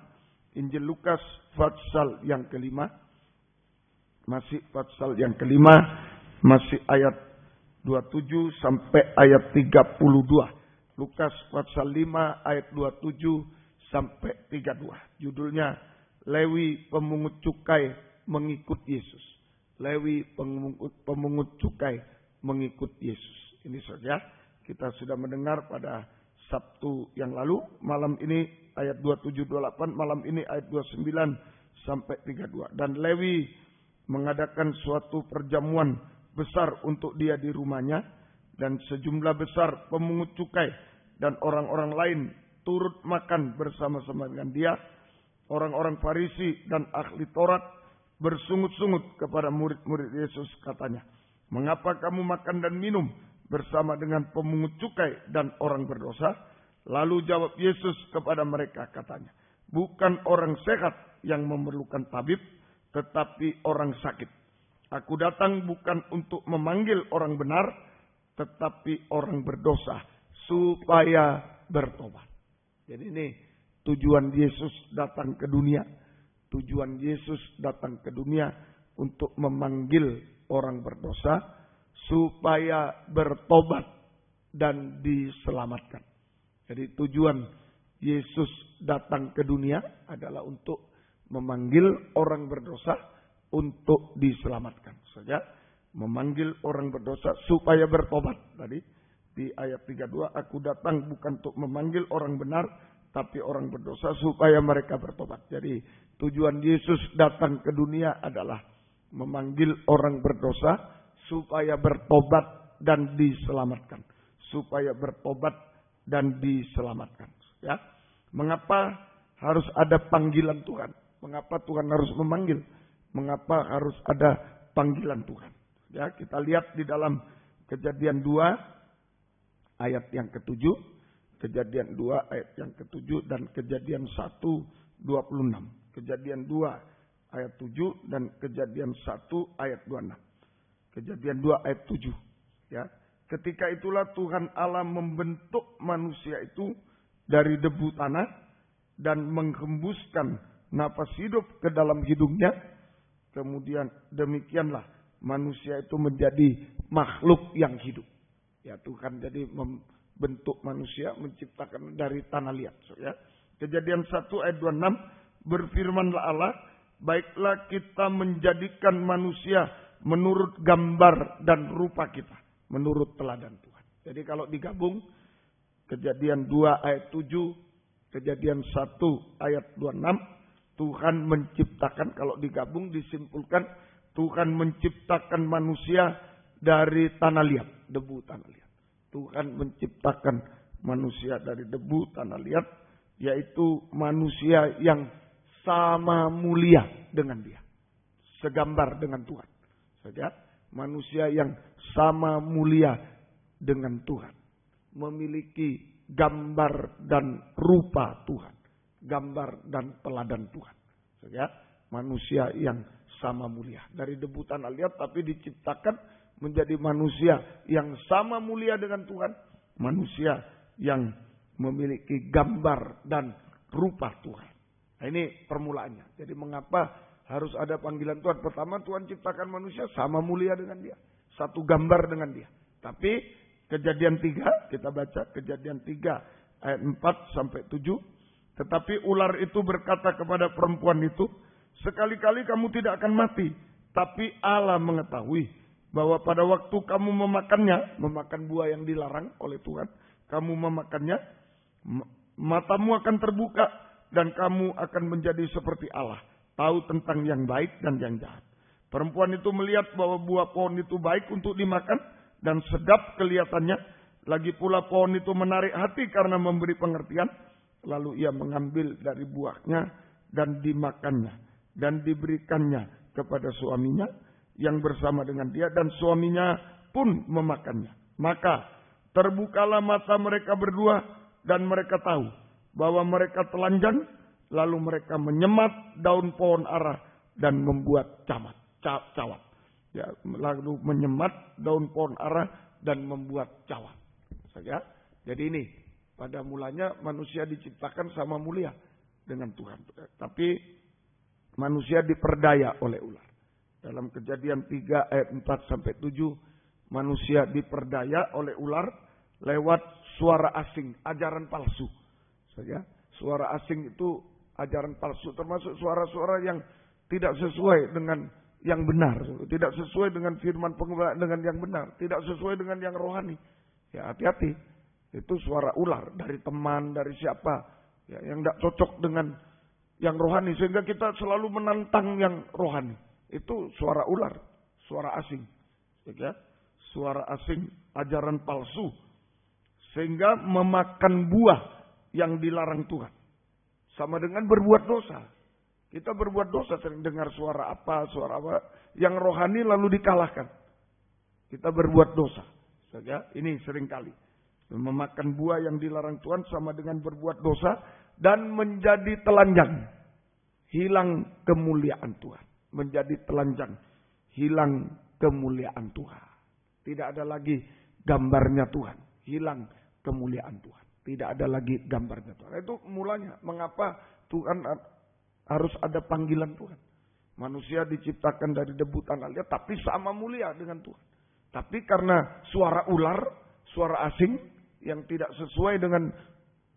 Injil Lukas pasal yang kelima. Masih pasal yang kelima. Masih ayat 27 sampai ayat 32. Lukas pasal 5 ayat 27 sampai 32. Judulnya Lewi pemungut cukai mengikut Yesus. Lewi pemungut cukai mengikut Yesus. Ini saja kita sudah mendengar pada Sabtu yang lalu. Malam ini ayat 27-28. Malam ini ayat 29 sampai 32. Dan Lewi mengadakan suatu perjamuan besar untuk dia di rumahnya. Dan sejumlah besar pemungut cukai dan orang-orang lain turut makan bersama-sama dengan dia. Orang-orang Farisi dan ahli Taurat bersungut-sungut kepada murid-murid Yesus, katanya, "Mengapa kamu makan dan minum bersama dengan pemungut cukai dan orang berdosa?" Lalu jawab Yesus kepada mereka, katanya, "Bukan orang sehat yang memerlukan tabib, tetapi orang sakit. Aku datang bukan untuk memanggil orang benar, tetapi orang berdosa supaya bertobat." Jadi ini tujuan Yesus datang ke dunia. Tujuan Yesus datang ke dunia untuk memanggil orang berdosa supaya bertobat dan diselamatkan. Jadi tujuan Yesus datang ke dunia adalah untuk memanggil orang berdosa untuk diselamatkan. Saja. Memanggil orang berdosa supaya bertobat. Tadi di ayat 32, "Aku datang bukan untuk memanggil orang benar, tapi orang berdosa supaya mereka bertobat." Jadi tujuan Yesus datang ke dunia adalah memanggil orang berdosa supaya bertobat dan diselamatkan. Supaya bertobat dan diselamatkan. Ya. Mengapa harus ada panggilan Tuhan? Mengapa Tuhan harus memanggil? Mengapa harus ada panggilan Tuhan? Ya, kita lihat di dalam Kejadian 2 ayat yang ke-7, Kejadian 2 ayat yang ke-7 dan Kejadian 1:26. Kejadian 2 ayat 7 dan Kejadian 1 ayat 26. Kejadian 2 ayat 7. Ya. Ketika itulah Tuhan Allah membentuk manusia itu dari debu tanah dan menghembuskan napas hidup ke dalam hidungnya. Kemudian demikianlah manusia itu menjadi makhluk yang hidup. Ya, Tuhan jadi membentuk manusia, menciptakan dari tanah liat. So, ya. Kejadian 1 ayat 26, "Berfirmanlah Allah, baiklah kita menjadikan manusia menurut gambar dan rupa kita, menurut teladan Tuhan." Jadi kalau digabung, Kejadian 2 ayat 7, Kejadian 1 ayat 26, Tuhan menciptakan, kalau digabung disimpulkan, Tuhan menciptakan manusia dari tanah liat, debu tanah liat. Tuhan menciptakan manusia dari debu tanah liat, yaitu manusia yang sama mulia dengan dia. Segambar dengan Tuhan. Saja, manusia yang sama mulia dengan Tuhan. Memiliki gambar dan rupa Tuhan. Gambar dan teladan Tuhan. Saja, manusia yang sama mulia. Dari debu tanah liat tapi diciptakan menjadi manusia yang sama mulia dengan Tuhan. Manusia yang memiliki gambar dan rupa Tuhan. Nah, ini permulaannya. Jadi mengapa harus ada panggilan Tuhan? Pertama, Tuhan ciptakan manusia sama mulia dengan dia. Satu gambar dengan dia. Tapi Kejadian 3, kita baca Kejadian 3 ayat 4 sampai 7. "Tetapi ular itu berkata kepada perempuan itu, 'Sekali-kali kamu tidak akan mati.' Tapi Allah mengetahui bahwa pada waktu kamu memakan buah yang dilarang oleh Tuhan, kamu memakannya, matamu akan terbuka dan kamu akan menjadi seperti Allah, tahu tentang yang baik dan yang jahat. Perempuan itu melihat bahwa buah pohon itu baik untuk dimakan dan sedap kelihatannya. Lagi pula pohon itu menarik hati karena memberi pengertian. Lalu ia mengambil dari buahnya dan dimakannya. Dan diberikannya kepada suaminya yang bersama dengan dia. Dan suaminya pun memakannya. Maka terbukalah mata mereka berdua dan mereka tahu bahwa mereka telanjang. Lalu mereka menyemat daun pohon ara dan membuat cawat. Ya, lalu menyemat daun pohon ara dan membuat cawat. Ya, jadi ini pada mulanya manusia diciptakan sama mulia dengan Tuhan. Tapi manusia diperdaya oleh ular. Dalam Kejadian 3 ayat 4-7, manusia diperdaya oleh ular lewat suara asing, ajaran palsu. Ya, suara asing itu ajaran palsu, termasuk suara-suara yang tidak sesuai dengan yang benar, tidak sesuai dengan firman pengembalaan dengan yang benar, tidak sesuai dengan yang rohani. Ya, hati-hati. Itu suara ular dari teman, dari siapa ya, yang tidak cocok dengan yang rohani, sehingga kita selalu menantang yang rohani. Itu suara ular, suara asing. Ya, suara asing, ajaran palsu, sehingga memakan buah yang dilarang Tuhan. Sama dengan berbuat dosa. Kita berbuat dosa, sering dengar suara apa. Yang rohani lalu dikalahkan. Kita berbuat dosa. Saja, ini sering kali. Memakan buah yang dilarang Tuhan sama dengan berbuat dosa. Dan menjadi telanjang. Hilang kemuliaan Tuhan. Menjadi telanjang. Hilang kemuliaan Tuhan. Tidak ada lagi gambarnya Tuhan. Hilang kemuliaan Tuhan. Tidak ada lagi gambarnya Tuhan. Itu mulanya. Mengapa Tuhan harus ada panggilan Tuhan. Manusia diciptakan dari debu tanah liat, tapi sama mulia dengan Tuhan. Tapi karena suara ular, suara asing, yang tidak sesuai dengan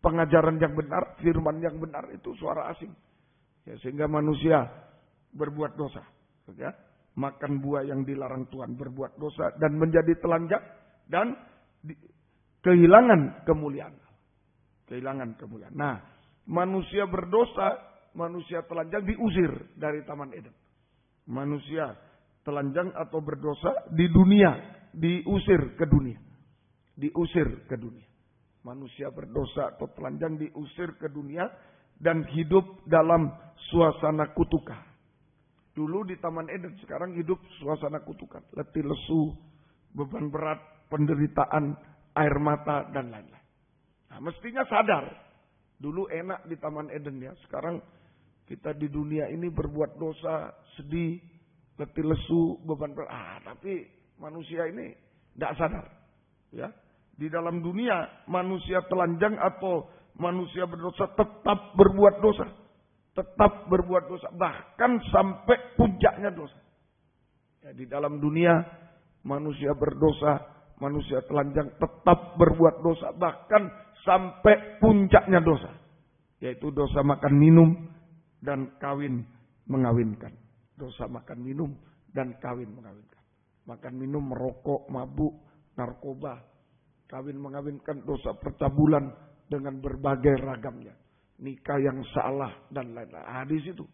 pengajaran yang benar, firman yang benar, itu suara asing. Ya, sehingga manusia berbuat dosa. Ya, makan buah yang dilarang Tuhan, berbuat dosa, dan menjadi telanjang, dan kehilangan kemuliaan. Kehilangan kemuliaan. Nah, manusia berdosa, manusia telanjang diusir dari Taman Eden. Manusia telanjang atau berdosa di dunia, diusir ke dunia. Diusir ke dunia. Manusia berdosa atau telanjang diusir ke dunia dan hidup dalam suasana kutukan. Dulu di Taman Eden, sekarang hidup suasana kutukan. Letih lesu, beban berat, penderitaan, air mata, dan lain-lain. Nah, mestinya sadar. Dulu enak di Taman Eden ya, sekarang kita di dunia ini berbuat dosa, sedih, letih lesu, beban berat. Tapi manusia ini tidak sadar. Ya, di dalam dunia manusia telanjang atau manusia berdosa tetap berbuat dosa. Tetap berbuat dosa. Bahkan sampai puncaknya dosa. Ya, di dalam dunia manusia berdosa, manusia telanjang tetap berbuat dosa. Bahkan sampai puncaknya dosa. Yaitu dosa makan minum dan kawin mengawinkan. Dosa makan minum dan kawin mengawinkan. Makan minum, merokok, mabuk, narkoba. Kawin mengawinkan, dosa percabulan dengan berbagai ragamnya. Nikah yang salah dan lain-lain. Ah, di situ.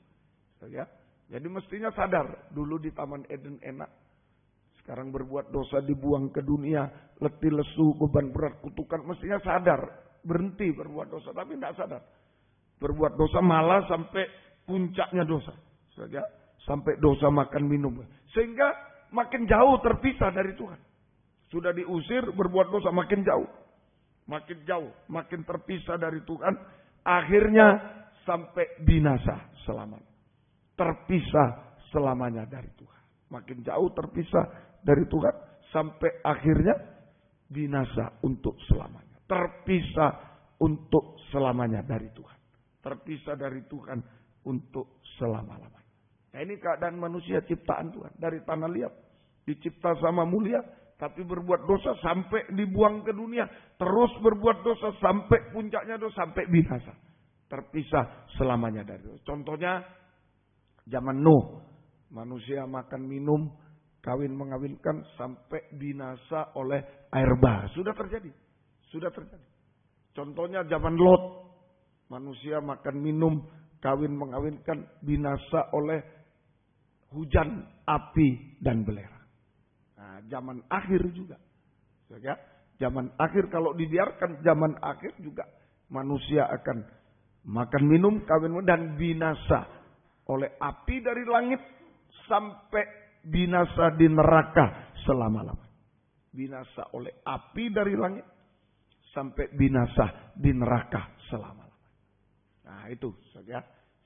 Ya. Jadi mestinya sadar. Dulu di Taman Eden enak. Sekarang berbuat dosa dibuang ke dunia. Letih lesu, beban berat, kutukan. Mestinya sadar. Berhenti berbuat dosa. Tapi tidak sadar. Berbuat dosa malah sampai puncaknya dosa. Ya. Sampai dosa makan minum. Sehingga makin jauh terpisah dari Tuhan. Sudah diusir, berbuat dosa makin jauh. Makin jauh. Makin terpisah dari Tuhan. Akhirnya sampai binasa selamanya. Terpisah selamanya dari Tuhan. Makin jauh terpisah dari Tuhan. Sampai akhirnya binasa untuk selamanya. Terpisah untuk selamanya dari Tuhan. Terpisah dari Tuhan untuk selama-lamanya. Nah, ini keadaan manusia ciptaan Tuhan. Dari tanah liat. Dicipta sama mulia. Tapi berbuat dosa sampai dibuang ke dunia. Terus berbuat dosa sampai puncaknya dosa. Sampai binasa. Terpisah selamanya dari dosa. Contohnya zaman Nuh. Manusia makan minum. Kawin mengawinkan. Sampai binasa oleh air bah. Sudah terjadi. Sudah terjadi. Contohnya zaman Lot. Manusia makan minum, kawin mengawinkan, binasa oleh hujan, api, dan belerang. Nah, zaman akhir juga. Ya, zaman akhir kalau dibiarkan, zaman akhir juga manusia akan makan minum, kawin dan binasa oleh api dari langit sampai binasa di neraka selama-lamanya. Binasa oleh api dari langit sampai binasa di neraka selama-lamanya. Nah itu saja.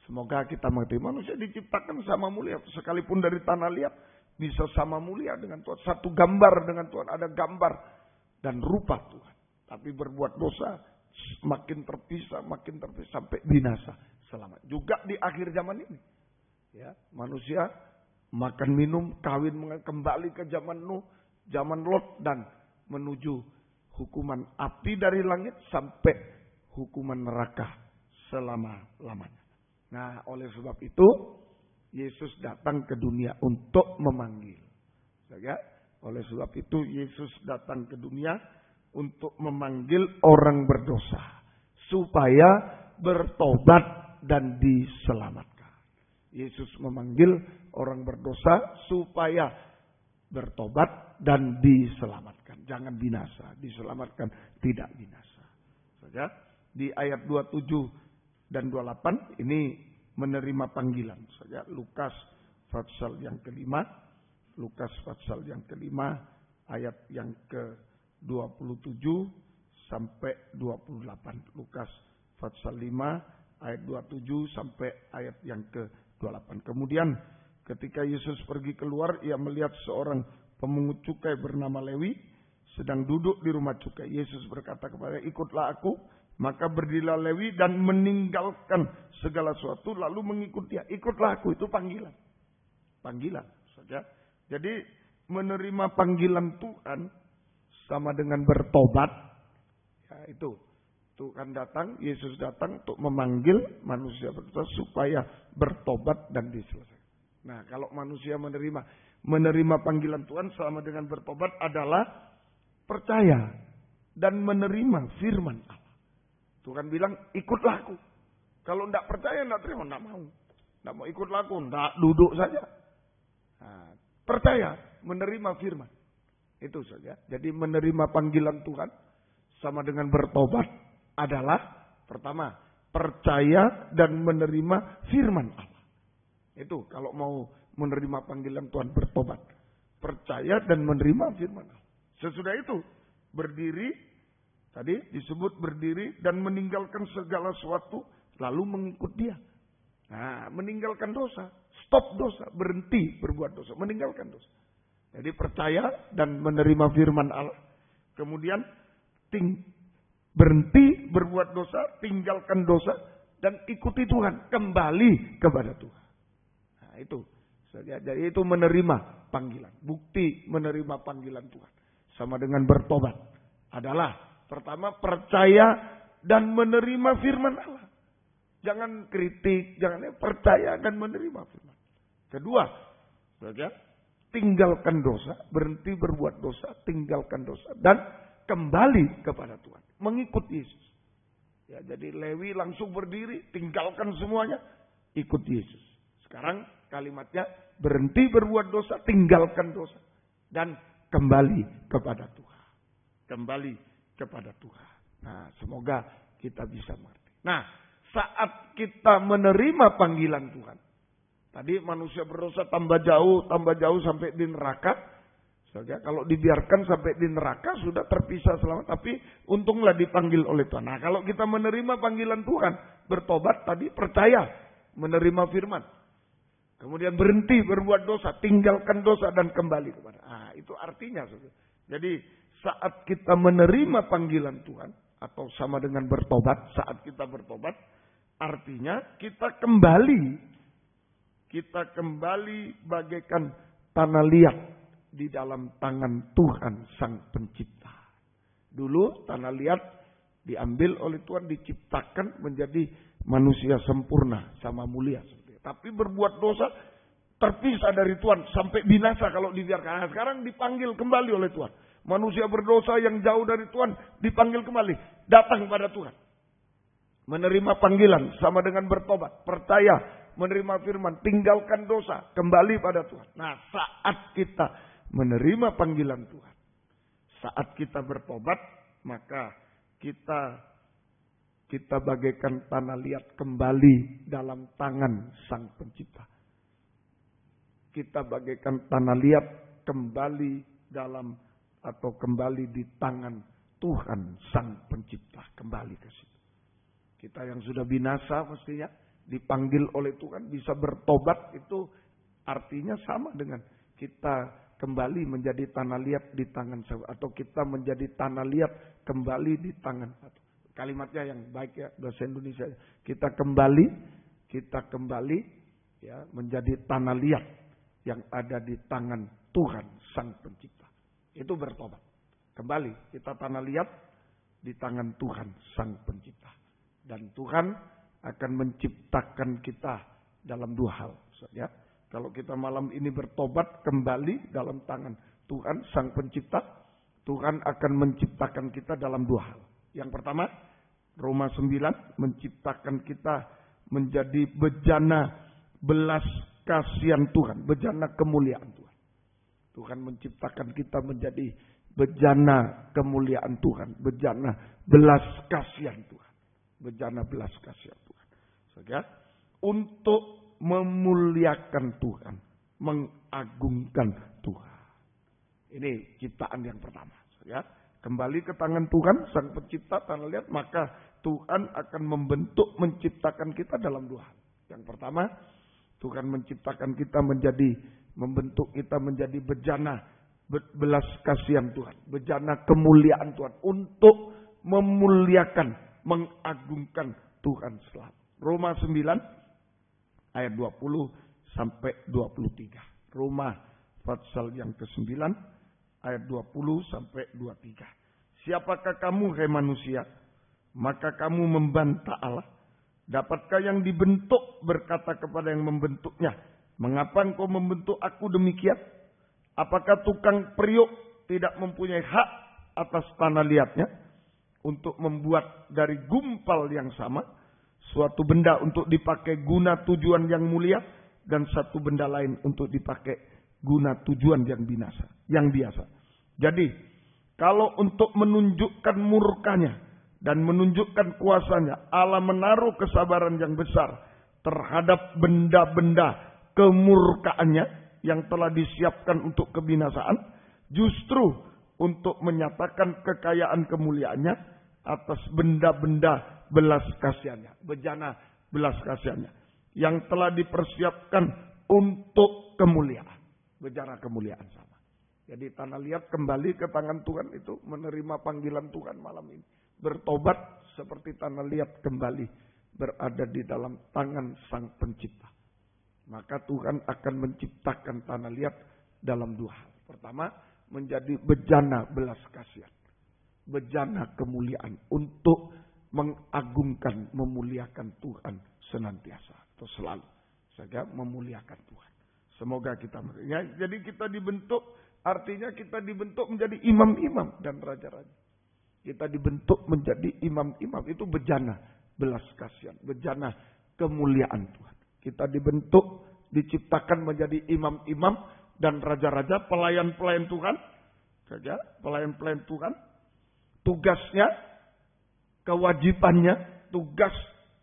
Semoga kita mengerti manusia diciptakan sama mulia. Sekalipun dari tanah liat bisa sama mulia dengan Tuhan. Satu gambar dengan Tuhan. Ada gambar dan rupa Tuhan. Tapi berbuat dosa makin terpisah sampai binasa selama. Juga di akhir zaman ini. Ya, manusia makan minum, kawin kembali ke zaman Nuh, zaman Lot dan menuju hukuman api dari langit sampai hukuman neraka selama-lamanya. Nah, oleh sebab itu Yesus datang ke dunia untuk memanggil. Ya, oleh sebab itu Yesus datang ke dunia untuk memanggil orang berdosa supaya bertobat dan diselamatkan. Yesus memanggil orang berdosa supaya bertobat dan diselamatkan. Jangan binasa, diselamatkan, tidak binasa. Saja di ayat 27 dan 28 ini menerima panggilan. Saja Lukas pasal yang kelima, Lukas pasal yang kelima ayat yang ke-27 sampai 28. Lukas pasal 5 ayat 27 sampai ayat yang ke-28. Kemudian ketika Yesus pergi keluar, ia melihat seorang pemungut cukai bernama Lewi sedang duduk di rumah cukai. Yesus berkata kepadanya, ikutlah aku. Maka berdirilah Lewi dan meninggalkan segala sesuatu lalu mengikut dia. Ikutlah aku, itu panggilan. Panggilan saja. Jadi menerima panggilan Tuhan sama dengan bertobat. Ya, itu. Tuhan datang, Yesus datang untuk memanggil manusia bertobat supaya bertobat dan diselesaikan. Nah, kalau manusia menerima panggilan Tuhan sama dengan bertobat adalah percaya dan menerima firman Allah. Tuhan bilang, ikutlah aku. Kalau tidak percaya, tidak terima, tidak mau. Tidak mau ikutlah aku, tidak duduk saja. Nah, percaya, menerima firman. Itu saja. Jadi menerima panggilan Tuhan sama dengan bertobat adalah pertama, percaya dan menerima firman Allah. Itu kalau mau menerima panggilan Tuhan bertobat. Percaya dan menerima firman Allah. Sesudah itu, berdiri. Tadi disebut berdiri dan meninggalkan segala sesuatu lalu mengikut dia. Nah, meninggalkan dosa, stop dosa, berhenti berbuat dosa, meninggalkan dosa. Jadi percaya dan menerima firman Allah. Kemudian berhenti berbuat dosa, tinggalkan dosa dan ikuti Tuhan, kembali kepada Tuhan. Nah, itu. Jadi itu menerima panggilan. Bukti menerima panggilan Tuhan sama dengan bertobat adalah pertama, percaya dan menerima firman Allah. Jangan kritik, jangan percaya dan menerima firman. Kedua, tinggalkan dosa, berhenti berbuat dosa, tinggalkan dosa dan kembali kepada Tuhan, mengikut Yesus. Ya, jadi Lewi langsung berdiri, tinggalkan semuanya, ikut Yesus. Sekarang kalimatnya berhenti berbuat dosa, tinggalkan dosa dan kembali kepada Tuhan. Kembali kepada Tuhan. Nah, semoga kita bisa mengerti. Nah, saat kita menerima panggilan Tuhan. Tadi manusia berdosa tambah jauh sampai di neraka. Saja kalau dibiarkan sampai di neraka sudah terpisah selama. Tapi untunglah dipanggil oleh Tuhan. Nah, kalau kita menerima panggilan Tuhan, bertobat tadi, percaya, menerima firman. Kemudian berhenti berbuat dosa, tinggalkan dosa dan kembali kepada. Ah, itu artinya. Jadi saat kita menerima panggilan Tuhan atau sama dengan bertobat, saat kita bertobat, artinya kita kembali bagaikan tanah liat di dalam tangan Tuhan Sang Pencipta. Dulu tanah liat diambil oleh Tuhan, diciptakan menjadi manusia sempurna sama mulia. Tapi berbuat dosa terpisah dari Tuhan sampai binasa kalau dibiarkan. Nah, sekarang dipanggil kembali oleh Tuhan. Manusia berdosa yang jauh dari Tuhan dipanggil kembali, datang kepada Tuhan. Menerima panggilan sama dengan bertobat. Percaya, menerima firman, tinggalkan dosa, kembali pada Tuhan. Nah, saat kita menerima panggilan Tuhan, saat kita bertobat, maka kita bagaikan tanah liat kembali dalam tangan Sang Pencipta. Kita bagaikan tanah liat kembali kembali di tangan Tuhan Sang Pencipta. Kembali ke situ. Kita yang sudah binasa mestinya dipanggil oleh Tuhan bisa bertobat, itu artinya sama dengan kita kembali menjadi tanah liat di tangan saya, atau kita menjadi tanah liat kembali di tangan. Kalimatnya yang baik ya, bahasa Indonesia. Kita kembali ya menjadi tanah liat yang ada di tangan Tuhan Sang Pencipta. Itu bertobat. Kembali kita tanah liat di tangan Tuhan Sang Pencipta. Dan Tuhan akan menciptakan kita dalam dua hal. Ya. Kalau kita malam ini bertobat kembali dalam tangan Tuhan Sang Pencipta, Tuhan akan menciptakan kita dalam dua hal. Yang pertama, Roma 9 menciptakan kita menjadi bejana belas kasihan Tuhan, bejana kemuliaan Tuhan. Tuhan menciptakan kita menjadi bejana kemuliaan Tuhan, bejana belas kasihan Tuhan. Bejana belas kasihan Tuhan. Saudara, untuk memuliakan Tuhan, mengagungkan Tuhan. Ini ciptaan yang pertama. Saudara, kembali ke tangan Tuhan, Sang Pencipta, tanah liat, maka Tuhan akan menciptakan kita dalam dua hal. Yang pertama, Tuhan menciptakan kita membentuk kita menjadi bejana belas kasihan Tuhan, bejana kemuliaan Tuhan, untuk memuliakan, mengagungkan Tuhan selalu. Roma 9 ayat 20 sampai 23. Roma pasal yang ke-9 ayat 20 sampai 23. Siapakah kamu, hai manusia? Maka kamu membantah Allah. Dapatkah yang dibentuk berkata kepada yang membentuknya, mengapa engkau membentuk aku demikian? Apakah tukang periuk tidak mempunyai hak atas tanah liatnya untuk membuat dari gumpal yang sama suatu benda untuk dipakai guna tujuan yang mulia, dan satu benda lain untuk dipakai guna tujuan yang biasa. Jadi, kalau untuk menunjukkan murkanya dan menunjukkan kuasanya, Allah menaruh kesabaran yang besar terhadap benda-benda kemurkaannya yang telah disiapkan untuk kebinasaan, justru untuk menyatakan kekayaan kemuliaannya atas benda-benda belas kasihannya, bejana belas kasihannya yang telah dipersiapkan untuk kemuliaan, bejana kemuliaan sama. Jadi tanah liat kembali ke tangan Tuhan itu menerima panggilan Tuhan malam ini, bertobat seperti tanah liat kembali berada di dalam tangan Sang Pencipta. Maka Tuhan akan menciptakan tanah liat dalam dua hal. Pertama, menjadi bejana belas kasihan, bejana kemuliaan untuk mengagungkan, memuliakan Tuhan senantiasa atau selalu. Saja memuliakan Tuhan. Semoga kita ya, jadi kita dibentuk, artinya kita dibentuk menjadi imam-imam dan raja-raja. Kita dibentuk menjadi imam-imam, itu bejana belas kasihan, bejana kemuliaan Tuhan. Kita dibentuk, diciptakan menjadi imam-imam dan raja-raja, pelayan-pelayan Tuhan. Saja pelayan-pelayan Tuhan. Tugasnya, kewajibannya, tugas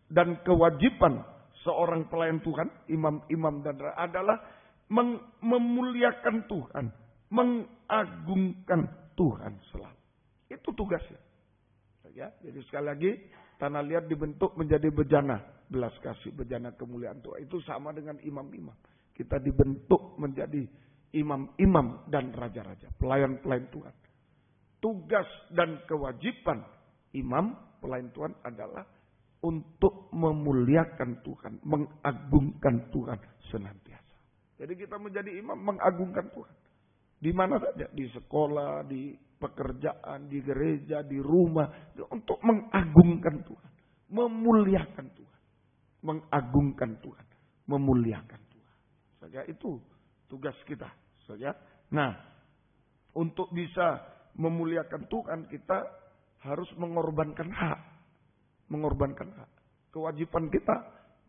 dan kewajiban seorang pelayan Tuhan, imam-imam dan adalah memuliakan Tuhan, mengagungkan Tuhan selalu. Itu tugasnya. Ya, jadi sekali lagi, tanah liat dibentuk menjadi bejana belas kasih, bejana kemuliaan Tuhan. Itu sama dengan imam-imam. Kita dibentuk menjadi imam-imam dan raja-raja, pelayan-pelayan Tuhan. Tugas dan kewajiban imam, pelayan Tuhan adalah untuk memuliakan Tuhan, mengagungkan Tuhan senantiasa. Jadi kita menjadi imam, mengagungkan Tuhan. Di mana saja, di sekolah, di pekerjaan, di gereja, di rumah, untuk mengagungkan Tuhan, memuliakan Tuhan, mengagungkan Tuhan, memuliakan Tuhan. Saja itu tugas kita, saja. Nah, untuk bisa memuliakan Tuhan, kita harus mengorbankan hak. Mengorbankan hak. Kewajiban kita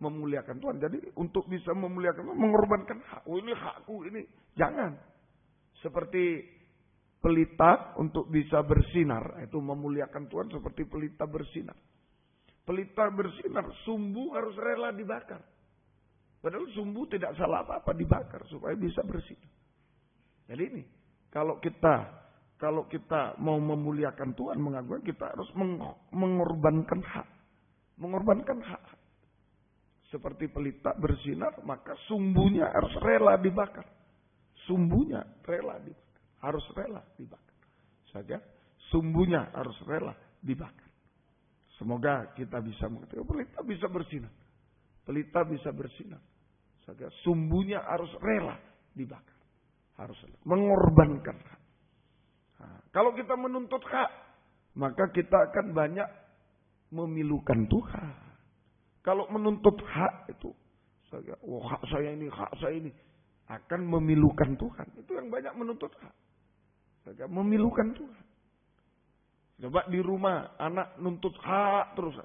memuliakan Tuhan. Jadi untuk bisa memuliakan Tuhan, mengorbankan hak. Oh, ini hakku, ini. Jangan. Seperti pelita untuk bisa bersinar. Itu memuliakan Tuhan seperti pelita bersinar. Pelita bersinar, sumbu harus rela dibakar. Padahal sumbu tidak salah apa-apa dibakar supaya bisa bersinar. Jadi ini, kalau kita mau memuliakan Tuhan, mengagungkan, kita harus mengorbankan hak. Mengorbankan hak. Seperti pelita bersinar, maka sumbunya harus rela dibakar. Sumbunya rela dibakar. Harus rela dibakar. Saja, sumbunya harus rela dibakar. Semoga kita bisa mengerti. Pelita bisa bersinar. Pelita bisa bersinar. Saja, sumbunya harus rela dibakar. Harus rela. Mengorbankan hak. Nah, kalau kita menuntut hak, maka kita akan banyak memilukan Tuhan. Kalau menuntut hak itu, hak saya ini, akan memilukan Tuhan. Itu yang banyak menuntut hak. Memilukan Tuhan. Coba di rumah, anak nuntut hak terus.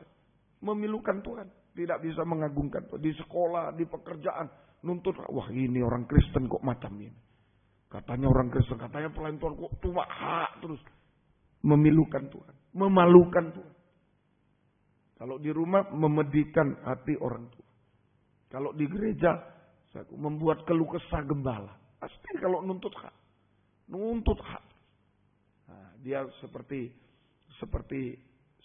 Memilukan Tuhan. Tidak bisa mengagungkan Tuhan. Di sekolah, di pekerjaan, nuntut hak. Wah, ini orang Kristen kok macam ini. Katanya orang Kristen, katanya pelayan Tuhan kok cuma hak terus. Memilukan Tuhan. Memalukan Tuhan. Kalau di rumah memedikan hati orang tua. Kalau di gereja membuat keluh kesah gembala. Pasti kalau nuntut hak. Nuntut hak. Nah, dia seperti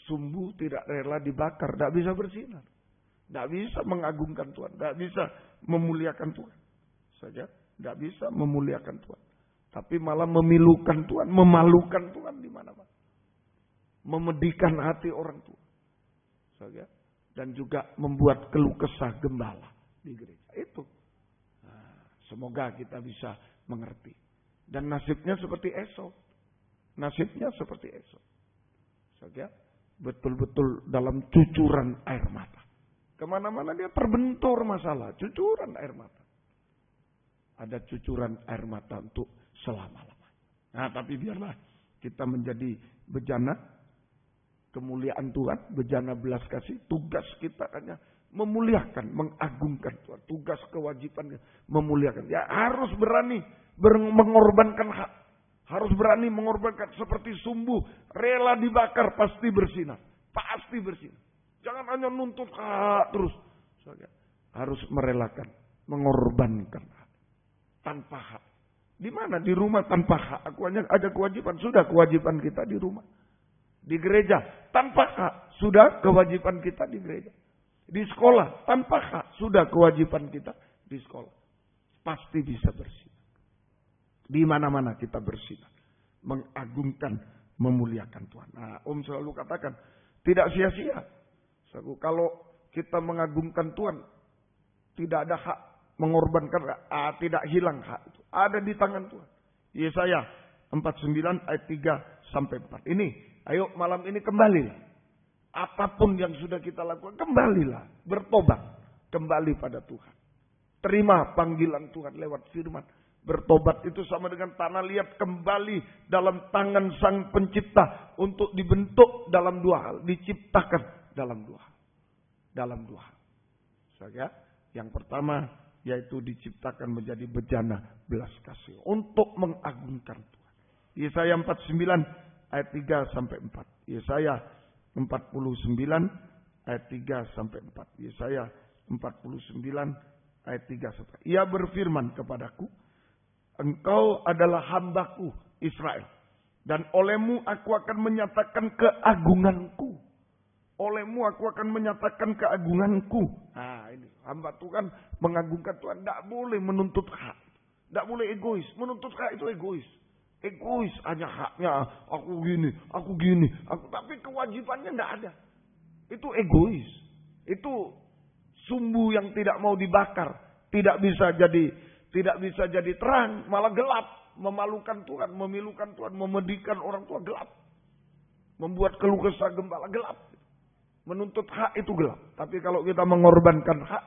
sumbu tidak rela dibakar. Tidak bisa bersinar. Tidak bisa mengagungkan Tuhan. Tidak bisa memuliakan Tuhan. Saja. Tidak bisa memuliakan Tuhan. Tapi malah memilukan Tuhan. Memalukan Tuhan di mana-mana. Memedikan hati orang tua. Dan juga membuat keluh kesah gembala di gereja. Itu. Nah, semoga kita bisa mengerti. Dan nasibnya seperti Esau. Nasibnya seperti Esau. Betul-betul dalam cucuran air mata. Kemana-mana dia terbentur masalah. Cucuran air mata. Ada cucuran air mata untuk selama-lamanya. Nah, tapi biarlah kita menjadi bejana kemuliaan Tuhan, bejana belas kasih. Tugas kita hanya memuliakan, mengagungkan Tuhan. Tugas kewajiban memuliakan. Ya harus berani mengorbankan hak. Harus berani mengorbankan seperti sumbu. Rela dibakar, pasti bersinar. Pasti bersinar. Jangan hanya nuntut hak terus. Harus merelakan, mengorbankan hak. Tanpa hak. Di mana? Di rumah tanpa hak. Aku hanya ada kewajiban. Sudah kewajiban kita di rumah. Di gereja, tanpa hak, sudah kewajiban kita di gereja. Di sekolah, tanpa hak, sudah kewajiban kita di sekolah. Pasti bisa bersinar. Di mana-mana kita bersinar. Mengagungkan, memuliakan Tuhan. Nah, Om selalu katakan, tidak sia-sia. Kalau kita mengagungkan Tuhan, tidak ada hak mengorbankan, tidak hilang hak itu. Ada di tangan Tuhan. Yesaya 49 ayat 3-4. Ini. Ayo malam ini kembalilah. Apapun yang sudah kita lakukan, kembalilah. Bertobat. Kembali pada Tuhan. Terima panggilan Tuhan lewat firman. Bertobat itu sama dengan tanah liat kembali dalam tangan Sang Pencipta. Untuk dibentuk dalam dua hal. Diciptakan dalam dua hal. Dalam dua hal. Yang pertama, yaitu diciptakan menjadi bejana belas kasih. Untuk mengagungkan Tuhan. Yesaya 49 ayat 3-4. Yesaya 49 ayat 3-4. Yesaya 49 ayat 3-4. Ia berfirman kepadaku, engkau adalah hambaku Israel. Dan olehmu aku akan menyatakan keagunganku. Olehmu aku akan menyatakan keagunganku. Nah ini hamba Tuhan mengagungkan Tuhan. Tidak boleh menuntut hak. Tidak boleh egois. Menuntut hak itu egois. Egois, hanya haknya, aku gini. Tapi kewajibannya tidak ada. Itu egois. Itu sumbu yang tidak mau dibakar. Tidak bisa jadi terang, malah gelap. Memalukan Tuhan, memilukan Tuhan, memedikan orang tua gelap. Membuat keluh kesah gembala gelap. Menuntut hak itu gelap. Tapi kalau kita mengorbankan hak,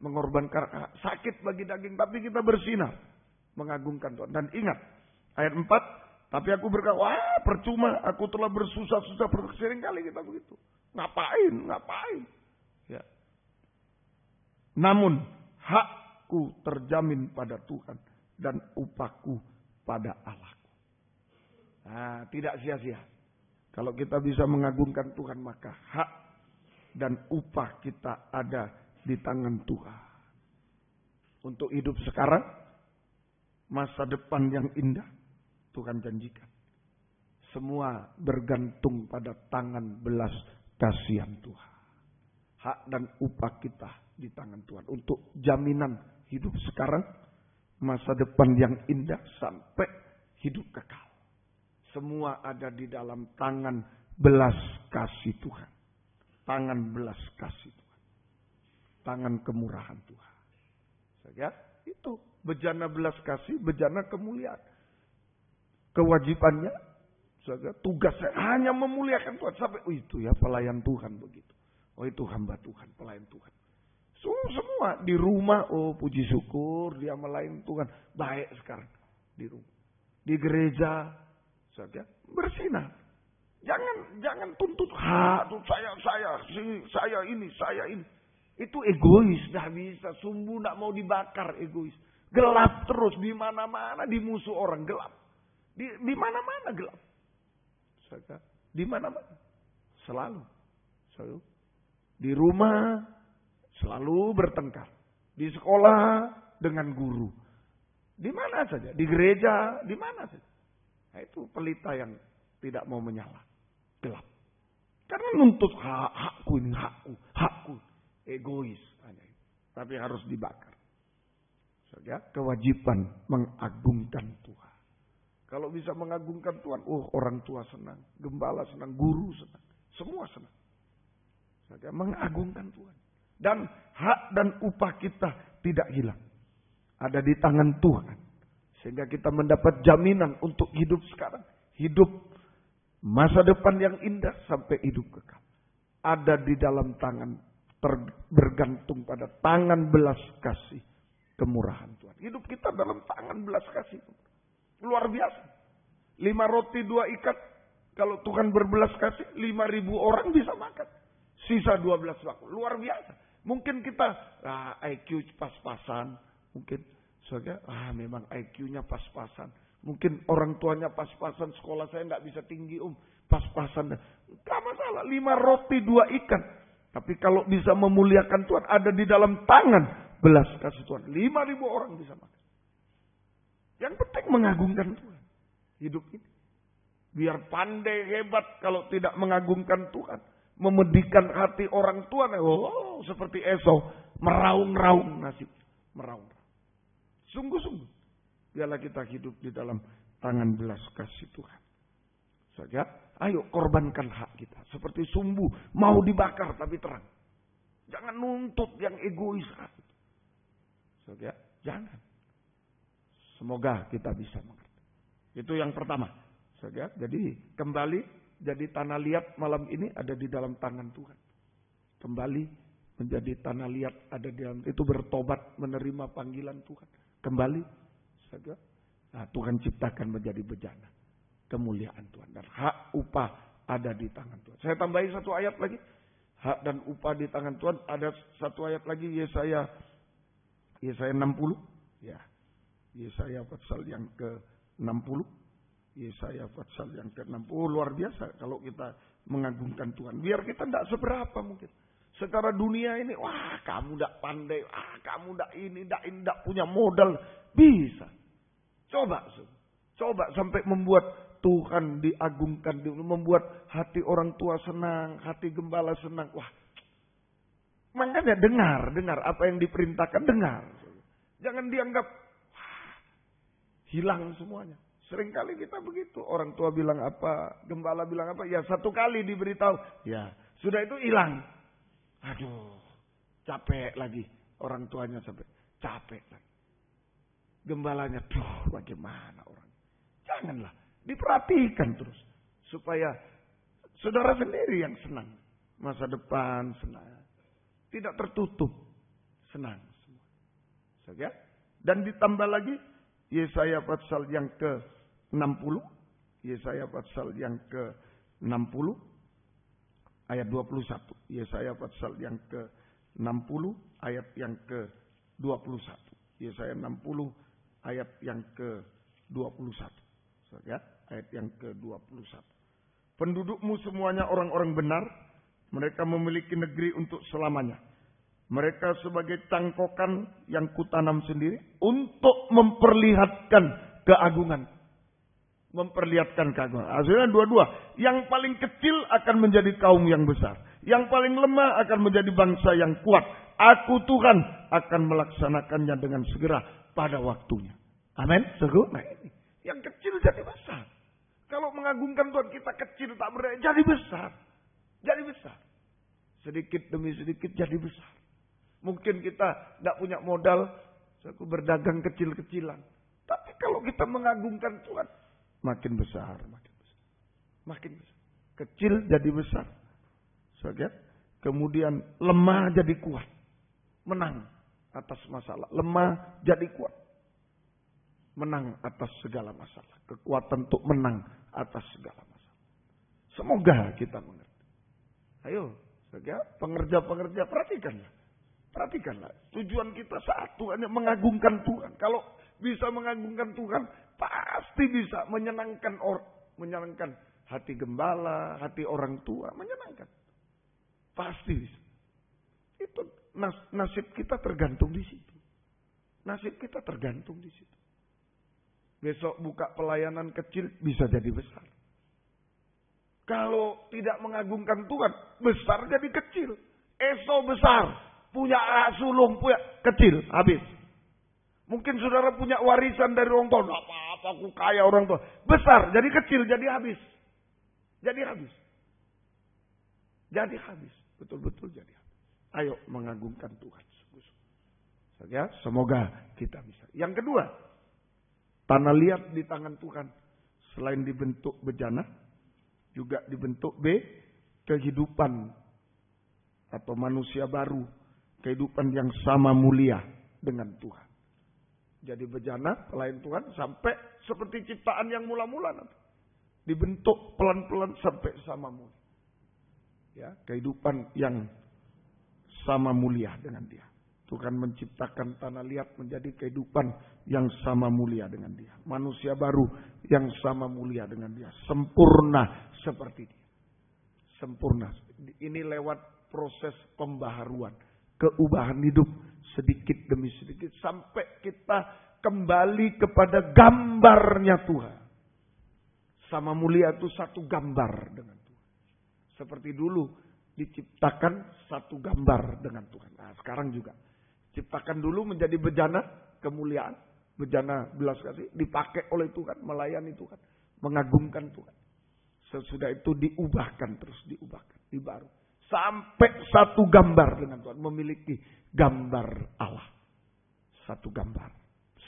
mengorbankan hak, sakit bagi daging, tapi kita bersinar. Mengagungkan Tuhan. Dan ingat, ayat 4, tapi aku berkata, wah percuma, aku telah bersusah-susah. Sering kali kita begitu. Ngapain? Ya. Namun hakku terjamin pada Tuhan dan upahku pada Allahku. Nah, tidak sia-sia. Kalau kita bisa mengagungkan Tuhan, maka hak dan upah kita ada di tangan Tuhan. Untuk hidup sekarang, masa depan yang indah, Tuhan janjikan. Semua bergantung pada tangan belas kasihan Tuhan. Hak dan upah kita di tangan Tuhan. Untuk jaminan hidup sekarang, masa depan yang indah sampai hidup kekal. Semua ada di dalam tangan belas kasih Tuhan. Tangan belas kasih Tuhan. Tangan kemurahan Tuhan. Ya, itu bejana belas kasih, bejana kemuliaan. Kewajibannya, tugasnya hanya memuliakan Tuhan. Sampai, itu ya pelayan Tuhan begitu. Itu hamba Tuhan, pelayan Tuhan. Semua di rumah, puji syukur dia melayani Tuhan. Baik sekarang di rumah. Di gereja, bersinar. Jangan tuntut saya ini. Itu egois, dah bisa. Sumbu nak mau dibakar, egois. Gelap terus di mana-mana, di musuh orang gelap. Di mana-mana gelap. Di mana-mana. Selalu. Di rumah selalu bertengkar. Di sekolah dengan guru. Di mana saja. Di gereja, di mana saja. Nah, itu pelita yang tidak mau menyala. Gelap. Karena nuntut hakku ini, hakku. Egois. Tapi harus dibakar. Kewajiban mengagungkan Tuhan. Kalau bisa mengagungkan Tuhan, orang tua senang, gembala senang, guru senang, semua senang. Mengagungkan Tuhan. Dan hak dan upah kita tidak hilang. Ada di tangan Tuhan. Sehingga kita mendapat jaminan untuk hidup sekarang. Hidup masa depan yang indah sampai hidup kekal. Ada di dalam tangan, bergantung pada tangan belas kasih kemurahan Tuhan. Hidup kita dalam tangan belas kasih. Luar biasa. 5 roti 2 ikan. Kalau Tuhan berbelas kasih, 5.000 orang bisa makan. Sisa 12 waktu. Luar biasa. Mungkin kita IQ pas-pasan. Mungkin memang IQ-nya pas-pasan. Mungkin orang tuanya pas-pasan. Sekolah saya tidak bisa tinggi pas-pasan. Gak masalah. 5 roti 2 ikan. Tapi kalau bisa memuliakan Tuhan, ada di dalam tangan belas kasih Tuhan. 5.000 orang bisa makan. Yang penting mengagungkan Tuhan. Hidup ini. Biar pandai hebat kalau tidak mengagungkan Tuhan. Memedikan hati orang tua. Seperti Esau. Meraung-raung nasib. Meraung-raung. Sungguh-sungguh. Biarlah kita hidup di dalam tangan belas kasih Tuhan. Ayo korbankan hak kita. Seperti sumbu. Mau dibakar tapi terang. Jangan nuntut yang egois. Jangan. Semoga kita bisa mengerti. Itu yang pertama. Jadi kembali. Jadi tanah liat malam ini ada di dalam tangan Tuhan. Kembali menjadi tanah liat ada di dalam. Itu bertobat menerima panggilan Tuhan. Kembali. Tuhan ciptakan menjadi bejana. Kemuliaan Tuhan. Dan hak upah ada di tangan Tuhan. Saya tambahin satu ayat lagi. Hak dan upah di tangan Tuhan. Ada satu ayat lagi. Yesaya 60. Ya. Yesaya pasal yang ke-60. Yesaya pasal yang ke-60. Luar biasa kalau kita mengagungkan Tuhan. Biar kita tidak seberapa mungkin. Secara dunia ini. Wah kamu tidak pandai. Kamu tidak punya modal. Bisa. Coba sampai membuat Tuhan diagungkan. Membuat hati orang tua senang. Hati gembala senang. Wah. Makanya dengar apa yang diperintahkan. Dengar. Jangan dianggap hilang semuanya. Seringkali kita begitu. Orang tua bilang apa, gembala bilang apa. Ya satu kali diberitahu. Ya sudah itu hilang. Aduh capek lagi. Orang tuanya sampai capek lagi. Gembalanya, bagaimana orang. Janganlah. Diperhatikan terus. Supaya saudara sendiri yang senang. Masa depan senang. Tidak tertutup. Senang semua. Dan ditambah lagi. Yesaya pasal yang ke-60. Yesaya pasal yang ke-60. ayat 21. Yesaya pasal yang ke-60 ayat yang ke-21. Yesaya 60 ayat yang ke-21. Ya, ayat yang ke-21. Pendudukmu semuanya orang-orang benar, mereka memiliki negeri untuk selamanya. Mereka sebagai cangkokan yang kutanam sendiri untuk memperlihatkan keagungan. Memperlihatkan keagungan. Hasilnya dua-dua. Yang paling kecil akan menjadi kaum yang besar. Yang paling lemah akan menjadi bangsa yang kuat. Aku Tuhan akan melaksanakannya dengan segera pada waktunya. Amin. Nah ini. Yang kecil jadi besar. Kalau mengagungkan Tuhan, kita kecil tak berdaya jadi besar. Jadi besar. Sedikit demi sedikit jadi besar. Mungkin kita tidak punya modal, aku berdagang kecil-kecilan. Tapi kalau kita mengagungkan Tuhan, makin besar, makin besar. Makin besar. Kecil jadi besar. Kemudian lemah jadi kuat. Menang atas masalah. Lemah jadi kuat. Menang atas segala masalah. Kekuatan untuk menang atas segala masalah. Semoga kita mengerti. Ayo, pengerja-pengerja perhatikanlah. Perhatikanlah. Tujuan kita satu, hanya mengagungkan Tuhan. Kalau bisa mengagungkan Tuhan, pasti bisa menyenangkan hati gembala, hati orang tua, menyenangkan. Pasti bisa. Itu nasib kita tergantung di situ. Nasib kita tergantung di situ. Besok buka pelayanan kecil bisa jadi besar. Kalau tidak mengagungkan Tuhan, besar jadi kecil. Esok besar, punya anak sulung, punya kecil, habis. Mungkin saudara punya warisan dari orang tua, nggak apa-apa, aku kaya orang tua. Besar, jadi kecil, jadi habis. Jadi habis. Jadi habis, betul-betul jadi habis. Ayo mengagungkan Tuhan. Semoga kita bisa. Yang kedua, tanah liat di tangan Tuhan. Selain dibentuk bejana, juga dibentuk kehidupan atau manusia baru. Kehidupan yang sama mulia dengan Tuhan. Jadi bejana pelayan Tuhan sampai seperti ciptaan yang mula-mula nanti. Dibentuk pelan-pelan sampai sama mulia. Ya, kehidupan yang sama mulia dengan Dia. Tuhan menciptakan tanah liat menjadi kehidupan yang sama mulia dengan Dia. Manusia baru yang sama mulia dengan Dia. Sempurna seperti Dia. Sempurna. Ini lewat proses pembaharuan. Keubahan hidup sedikit demi sedikit. Sampai kita kembali kepada gambarnya Tuhan. Sama mulia itu satu gambar dengan Tuhan. Seperti dulu diciptakan satu gambar dengan Tuhan. Nah sekarang juga. Ciptakan dulu menjadi bejana kemuliaan. Bejana belas kasih. Dipakai oleh Tuhan. Melayani Tuhan. Mengagungkan Tuhan. Sesudah itu diubahkan terus. Diubahkan. Dibaru. Sampai satu gambar dengan Tuhan. Memiliki gambar Allah. Satu gambar.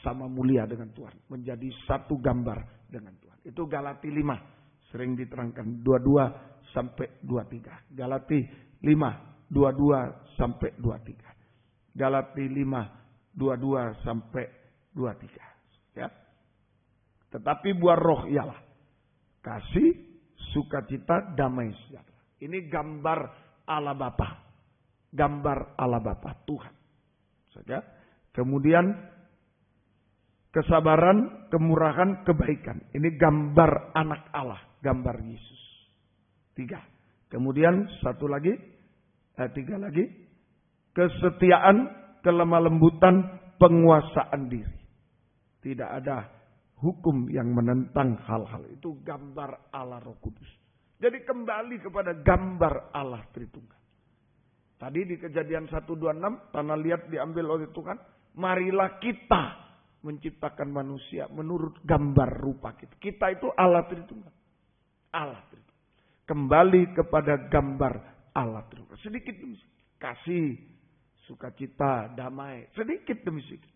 Sama mulia dengan Tuhan. Menjadi satu gambar dengan Tuhan. Itu Galati 5. Sering diterangkan. 22 sampai 23. Galati 5. 22 sampai 23. Galati 5, 22 sampai 23. Ya. Tetapi buah roh ialah kasih, sukacita, damai sejahtera. Ini gambar Allah Bapa. Gambar Allah Bapa, Tuhan. Ya. Kemudian kesabaran, kemurahan, kebaikan. Ini gambar anak Allah, gambar Yesus. 3. Kemudian 3 lagi. Kesetiaan, kelemah lembutan, penguasaan diri. Tidak ada hukum yang menentang hal-hal. Itu gambar Allah Roh Kudus. Jadi kembali kepada gambar Allah Tritunggal. Tadi di Kejadian 1:26, tanah liat diambil oleh Tuhan. Marilah kita menciptakan manusia menurut gambar rupa kita. Kita itu Allah Tritunggal. Allah Tritunggal. Kembali kepada gambar Allah Tritunggal. Sedikit demi sedikit. Kasih, sukacita, damai, sedikit demi sedikit.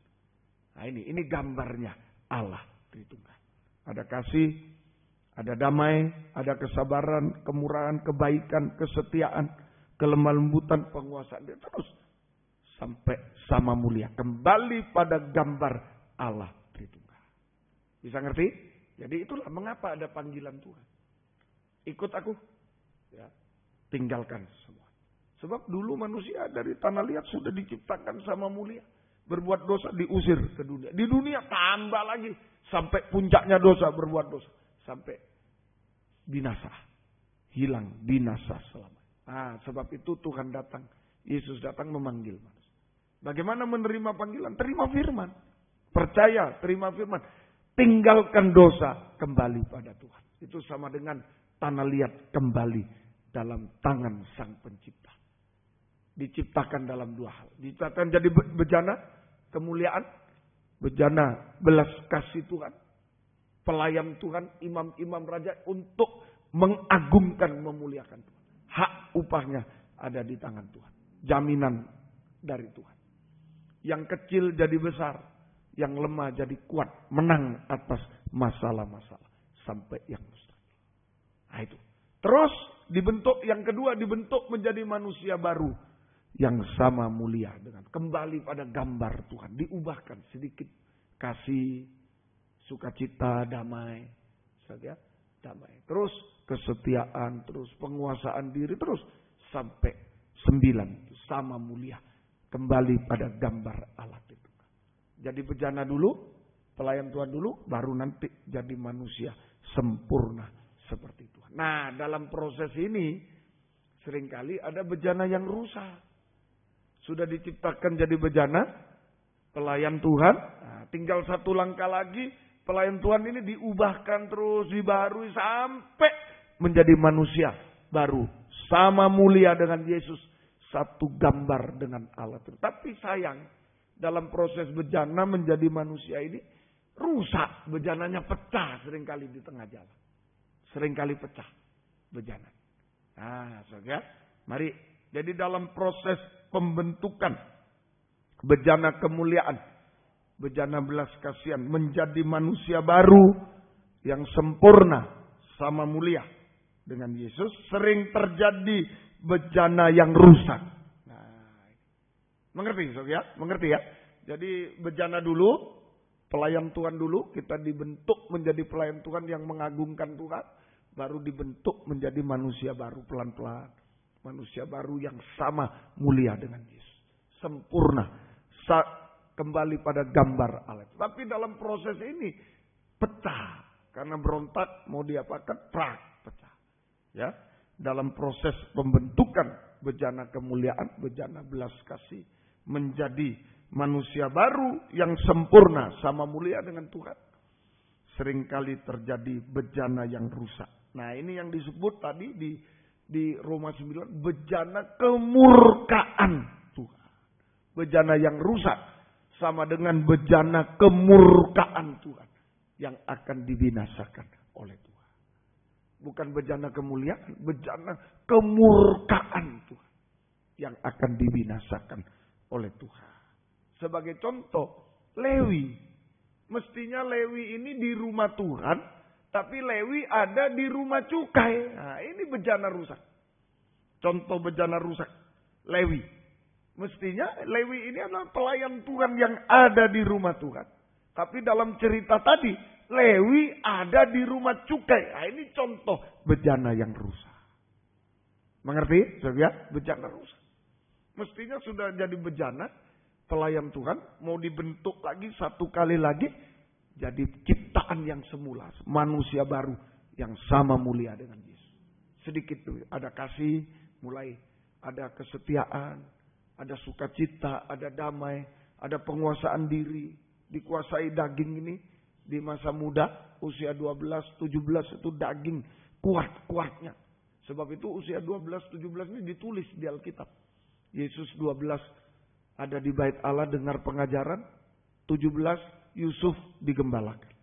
Nah ini gambarnya Allah Tritunggal. Ada kasih, ada damai, ada kesabaran, kemurahan, kebaikan, kesetiaan, kelemah lembutan, penguasaan. Terus sampai sama mulia. Kembali pada gambar Allah Tritunggal. Bisa ngerti? Jadi itulah mengapa ada panggilan Tuhan. Ikut aku. Ya. Tinggalkan semua. Sebab dulu manusia dari tanah liat sudah diciptakan sama mulia. Berbuat dosa diusir ke dunia. Di dunia tambah lagi. Sampai puncaknya dosa, berbuat dosa. Sampai binasa. Hilang, binasa selamanya. Sebab itu Tuhan datang. Yesus datang memanggil manusia. Bagaimana menerima panggilan? Terima firman. Percaya, terima firman. Tinggalkan dosa, kembali pada Tuhan. Itu sama dengan tanah liat kembali dalam tangan Sang Pencipta. Diciptakan dalam dua hal. Diciptakan jadi bejana kemuliaan, bejana belas kasih Tuhan, pelayan Tuhan, imam-imam raja untuk mengagungkan, memuliakan Tuhan. Hak upahnya ada di tangan Tuhan. Jaminan dari Tuhan. Yang kecil jadi besar, yang lemah jadi kuat, menang atas masalah-masalah sampai yang mustahil. Nah itu. Terus dibentuk yang kedua, dibentuk menjadi manusia baru yang sama mulia dengan kembali pada gambar Tuhan, diubahkan sedikit kasih, sukacita, damai, saja damai. Terus kesetiaan, terus penguasaan diri, terus sampai 9 sama mulia, kembali pada gambar Allah itu. Jadi bejana dulu, pelayan Tuhan dulu, baru nanti jadi manusia sempurna seperti Tuhan. Nah, dalam proses ini seringkali ada bejana yang rusak. Sudah diciptakan jadi bejana, pelayan Tuhan. Nah, tinggal satu langkah lagi, pelayan Tuhan ini diubahkan terus, dibarui sampai menjadi manusia baru. Sama mulia dengan Yesus, satu gambar dengan Allah. Tapi sayang, dalam proses bejana menjadi manusia ini rusak, bejananya pecah seringkali di tengah jalan. Seringkali pecah bejana. Nah, saudara, mari. Jadi dalam proses pembentukan bejana kemuliaan, bejana belas kasihan, menjadi manusia baru yang sempurna sama mulia dengan Yesus, sering terjadi bejana yang rusak. Nah, mengerti, saudara? Mengerti ya? Jadi bejana dulu, pelayan Tuhan dulu, kita dibentuk menjadi pelayan Tuhan yang mengagungkan Tuhan. Baru dibentuk menjadi manusia baru pelan-pelan. Manusia baru yang sama mulia dengan Yesus. Sempurna. Kembali pada gambar Allah. Tapi dalam proses ini pecah. Karena berontak mau diapakan? Pecah. Ya, dalam proses pembentukan bejana kemuliaan, bejana belas kasih. Menjadi manusia baru yang sempurna sama mulia dengan Tuhan. Seringkali terjadi bejana yang rusak. Nah, ini yang disebut tadi di Roma 9, bejana kemurkaan Tuhan. Bejana yang rusak sama dengan bejana kemurkaan Tuhan yang akan dibinasakan oleh Tuhan. Bukan bejana kemuliaan, bejana kemurkaan Tuhan yang akan dibinasakan oleh Tuhan. Sebagai contoh, Lewi. Mestinya Lewi ini di rumah Tuhan, tapi Lewi ada di rumah cukai. Nah, ini bejana rusak. Contoh bejana rusak. Lewi. Mestinya Lewi ini adalah pelayan Tuhan yang ada di rumah Tuhan. Tapi dalam cerita tadi, Lewi ada di rumah cukai. Nah, ini contoh bejana yang rusak. Mengerti? Saudara? Bejana rusak. Mestinya sudah jadi bejana, pelayan Tuhan, mau dibentuk lagi satu kali lagi. Jadi ciptaan yang semula, manusia baru yang sama mulia dengan Yesus. Sedikit tuh, ada kasih, mulai ada kesetiaan, ada sukacita, ada damai, ada penguasaan diri, dikuasai daging ini di masa muda, usia 12, 17 itu daging kuat-kuatnya. Sebab itu usia 12, 17 ini ditulis di Alkitab. Yesus 12 ada di bait Allah dengar pengajaran, 17 Yusuf digembalakan.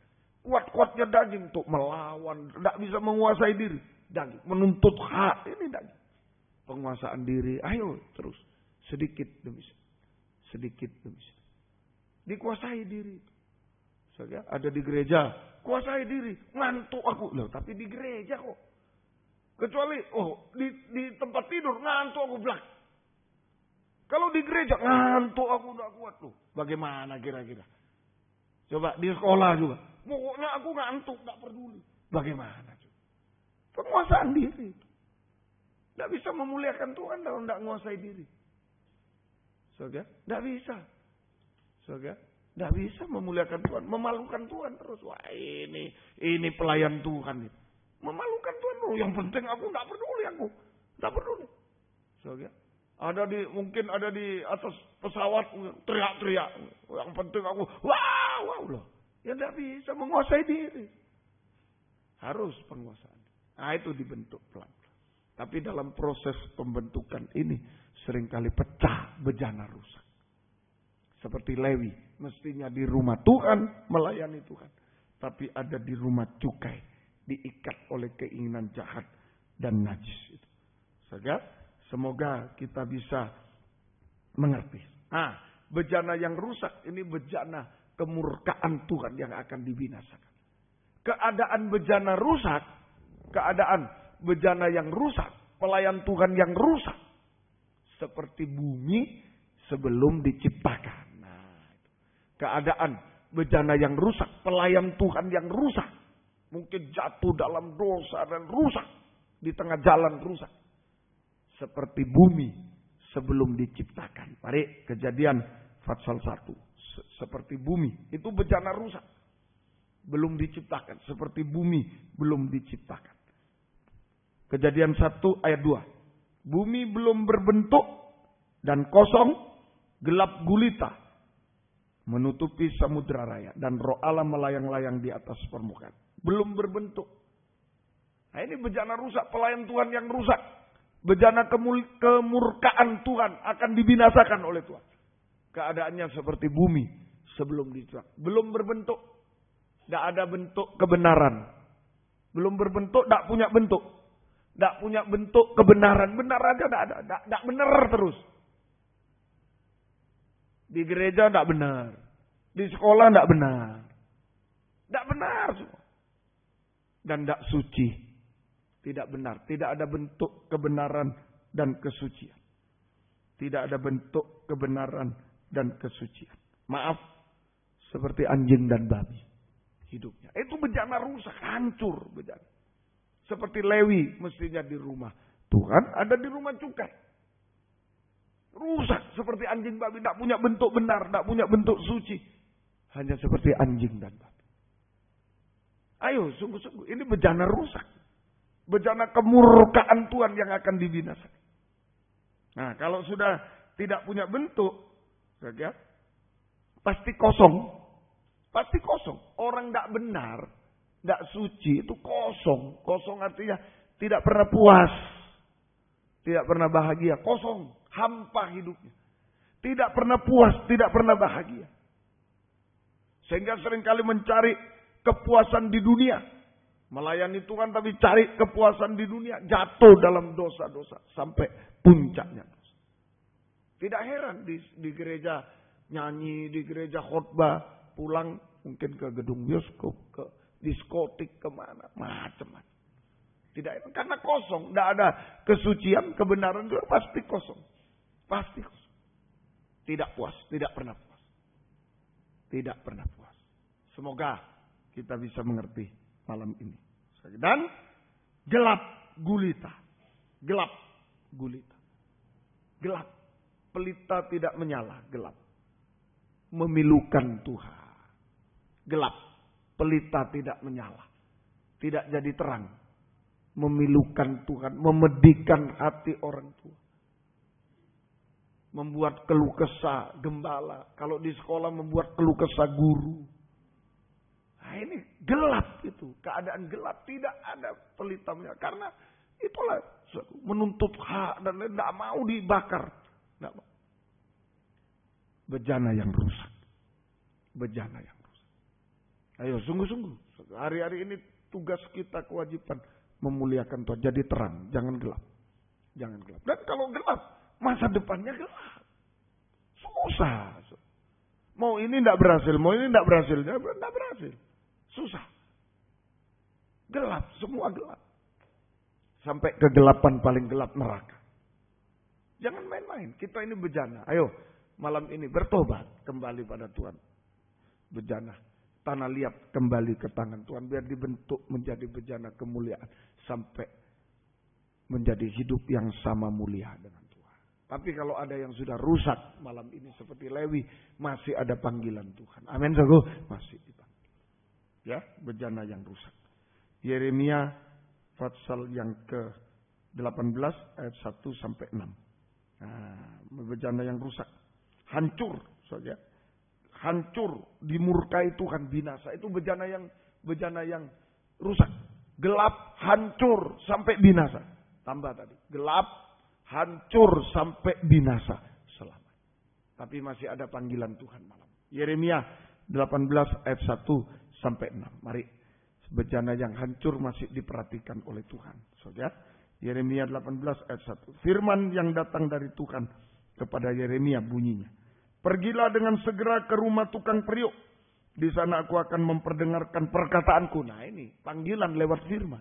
Kuat-kuatnya daging untuk melawan, tidak bisa menguasai diri. Daging, menuntut hak, ini daging. Penguasaan diri, ayo terus. Sedikit demi sedikit demi sedikit. Dikuasai diri. Saudara, ada di gereja, kuasai diri, ngantuk aku. Loh, tapi di gereja kok. Kecuali, di tempat tidur, ngantuk aku belak. Kalau di gereja, ngantuk aku udah kuat tuh. Bagaimana kira-kira? Coba di sekolah juga. Pokoknya aku ngantuk, gak peduli. Bagaimana? Penguasaan diri. Tidak bisa memuliakan Tuhan kalau tidak menguasai diri. Saudara, tidak bisa. Saudara, tidak bisa memuliakan Tuhan, memalukan Tuhan terus. Wah, ini pelayan Tuhan itu. Memalukan Tuhan. Oh, yang penting aku tidak peduli aku. Tidak peduli. Saudara, mungkin ada di atas pesawat teriak-teriak. Yang penting aku wow loh. Ya tidak bisa menguasai diri. Harus penguasaan. Nah, itu dibentuk pelan. Tapi dalam proses pembentukan ini seringkali pecah, bejana rusak. Seperti Lewi, mestinya di rumah Tuhan, melayani Tuhan. Tapi ada di rumah cukai, diikat oleh keinginan jahat dan najis itu. Semoga kita bisa mengerti. Nah, bejana yang rusak, ini bejana kemurkaan Tuhan yang akan dibinasakan. Keadaan bejana rusak, bejana yang rusak, pelayan Tuhan yang rusak. Seperti bumi sebelum diciptakan. Nah, keadaan bejana yang rusak, pelayan Tuhan yang rusak. Mungkin jatuh dalam dosa dan rusak. Di tengah jalan rusak. Seperti bumi sebelum diciptakan. Mari Kejadian pasal 1. Seperti bumi. Itu bejana rusak. Belum diciptakan. Seperti bumi belum diciptakan. Kejadian 1 ayat 2. Bumi belum berbentuk dan kosong, gelap gulita, menutupi samudra raya, dan roh Allah melayang-layang di atas permukaan. Belum berbentuk. Nah, ini bejana rusak, pelayan Tuhan yang rusak. Bejana kemurkaan Tuhan akan dibinasakan oleh Tuhan. Keadaannya seperti bumi sebelum diciptakan. Belum berbentuk. Tidak ada bentuk kebenaran. Belum berbentuk, tidak punya bentuk. Tidak punya bentuk kebenaran. Benar aja tidak ada. Tidak benar terus. Di gereja tidak benar. Di sekolah tidak benar. Tidak benar semua. Dan tidak suci. Tidak benar. Tidak ada bentuk kebenaran dan kesucian. Tidak ada bentuk kebenaran dan kesucian. Maaf. Seperti anjing dan babi. Hidupnya. Itu bejana rusak. Hancur bejana. Seperti Lewi mestinya di rumah Tuhan, ada di rumah cukai. Rusak seperti anjing babi, tidak punya bentuk benar, tidak punya bentuk suci. Hanya seperti anjing dan babi. Ayo, sungguh-sungguh, ini bejana rusak. Bejana kemurkaan Tuhan yang akan dibinasakan. Nah, kalau sudah tidak punya bentuk, ya, pasti kosong. Pasti kosong. Orang tidak benar, tidak suci, itu kosong. Kosong artinya tidak pernah puas. Tidak pernah bahagia. Kosong. Hampa hidupnya. Tidak pernah puas. Tidak pernah bahagia. Sehingga seringkali mencari kepuasan di dunia. Melayani Tuhan tapi cari kepuasan di dunia. Jatuh dalam dosa-dosa. Sampai puncaknya. Tidak heran di gereja nyanyi, di gereja khotbah. Pulang mungkin ke gedung bioskop, ke diskotik, kemana, macam-macam. Tidak, karena kosong, tidak ada kesucian, kebenaran juga pasti kosong, pasti kosong. Tidak puas, tidak pernah puas, tidak pernah puas. Semoga kita bisa mengerti malam ini. Dan gelap gulita, gelap gulita, gelap, pelita tidak menyala, gelap, memilukan Tuhan, gelap. Pelita tidak menyala. Tidak jadi terang. Memilukan Tuhan. Memedihkan hati orang tua. Membuat keluh kesah gembala. Kalau di sekolah membuat keluh kesah guru. Nah, ini gelap itu. Keadaan gelap. Tidak ada pelita menyala. Karena itulah menuntut hak dan tidak mau dibakar. Tidak mau. Bejana yang rusak. Bejana yang ayo sungguh-sungguh. Hari-hari ini tugas kita, kewajiban memuliakan Tuhan. Jadi terang, jangan gelap. Jangan gelap. Dan kalau gelap, masa depannya gelap. Susah. Mau ini tidak berhasil, mau ini tidak berhasil. Tidak berhasil. Susah. Gelap, semua gelap. Sampai kegelapan paling gelap neraka. Jangan main-main, kita ini bejana. Ayo, malam ini bertobat kembali pada Tuhan. Bejana. Tanah liat kembali ke tangan Tuhan. Biar dibentuk menjadi bejana kemuliaan. Sampai menjadi hidup yang sama mulia dengan Tuhan. Tapi kalau ada yang sudah rusak malam ini seperti Lewi, masih ada panggilan Tuhan. Amin, saudara, masih dipanggil. Ya, bejana yang rusak. Yeremia pasal yang ke-18 ayat 1 sampai 6. Nah, bejana yang rusak, hancur saja. Hancur, dimurkai Tuhan, binasa. Itu bejana yang rusak. Gelap, hancur sampai binasa. Tambah tadi, gelap, hancur sampai binasa. Selamat. Tapi masih ada panggilan Tuhan malam. Yeremia 18 ayat 1 sampai 6. Mari, bejana yang hancur masih diperhatikan oleh Tuhan. Saudara, Yeremia 18 ayat 1. Firman yang datang dari Tuhan kepada Yeremia bunyinya. Pergilah dengan segera ke rumah tukang periuk. Di sana aku akan memperdengarkan perkataanku. Nah ini panggilan lewat firman.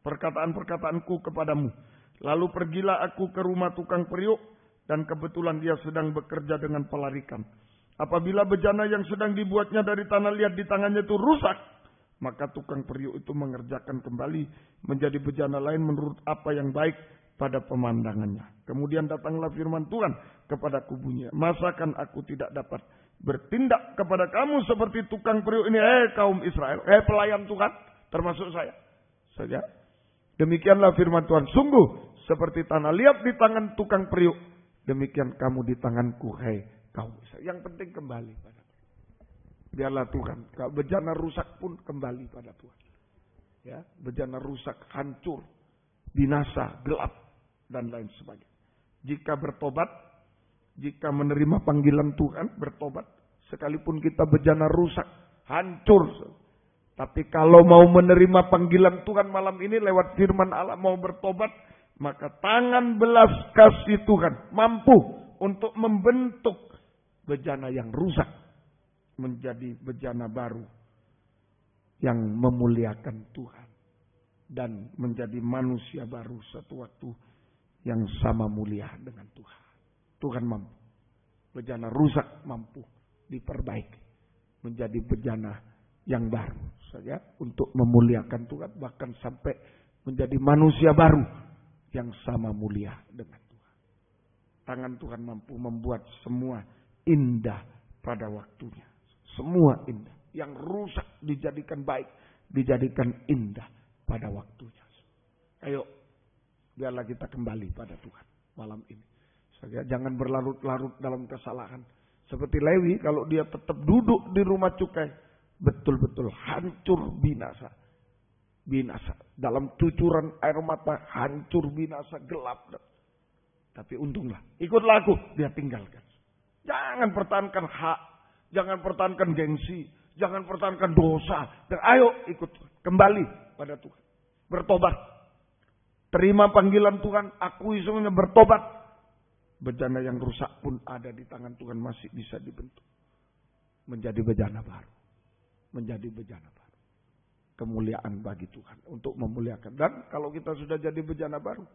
Perkataan-perkataanku kepadamu. Lalu pergilah aku ke rumah tukang periuk. Dan kebetulan dia sedang bekerja dengan pelarikan. Apabila bejana yang sedang dibuatnya dari tanah liat di tangannya itu rusak. Maka tukang periuk itu mengerjakan kembali menjadi bejana lain menurut apa yang baik pada pemandangannya. Kemudian datanglah firman Tuhan kepadaku bunyi. Masakan aku tidak dapat bertindak kepada kamu seperti tukang periuk ini. Kaum Israel. Pelayan Tuhan. Termasuk saya. Saja. Demikianlah firman Tuhan. Sungguh seperti tanah liat di tangan tukang periuk. Demikian kamu di tanganku. Kaum Israel. Yang penting kembali pada biarlah Tuhan. Kalau bejana rusak pun kembali pada Tuhan. Ya, bejana rusak, hancur, binasa, gelap, dan lain sebagainya. Jika bertobat, jika menerima panggilan Tuhan, bertobat. Sekalipun kita bejana rusak, hancur. Tapi kalau mau menerima panggilan Tuhan malam ini lewat firman Allah, mau bertobat, maka tangan belas kasih Tuhan mampu untuk membentuk bejana yang rusak menjadi bejana baru yang memuliakan Tuhan dan menjadi manusia baru suatu waktu yang sama mulia dengan Tuhan. Tuhan mampu. Bejana rusak mampu diperbaiki menjadi bejana yang baru saja untuk memuliakan Tuhan, bahkan sampai menjadi manusia baru yang sama mulia dengan Tuhan. Tangan Tuhan mampu membuat semua indah pada waktunya. Semua indah. Yang rusak dijadikan baik. Dijadikan indah pada waktunya. Ayo. Biarlah kita kembali pada Tuhan malam ini. Jangan berlarut-larut dalam kesalahan. Seperti Lewi. Kalau dia tetap duduk di rumah cukai. Betul-betul hancur binasa. Binasa. Dalam cucuran air mata. Hancur binasa. Gelap. Tapi untunglah. Ikutlah aku. Dia tinggalkan. Jangan pertahankan hak. Jangan pertahankan gengsi. Jangan pertahankan dosa. Dan ayo ikut kembali pada Tuhan. Bertobat. Terima panggilan Tuhan. Akui semuanya bertobat. Bejana yang rusak pun ada di tangan Tuhan. Masih bisa dibentuk. Menjadi bejana baru. Menjadi bejana baru. Kemuliaan bagi Tuhan. Untuk memuliakan. Dan kalau kita sudah jadi bejana baru.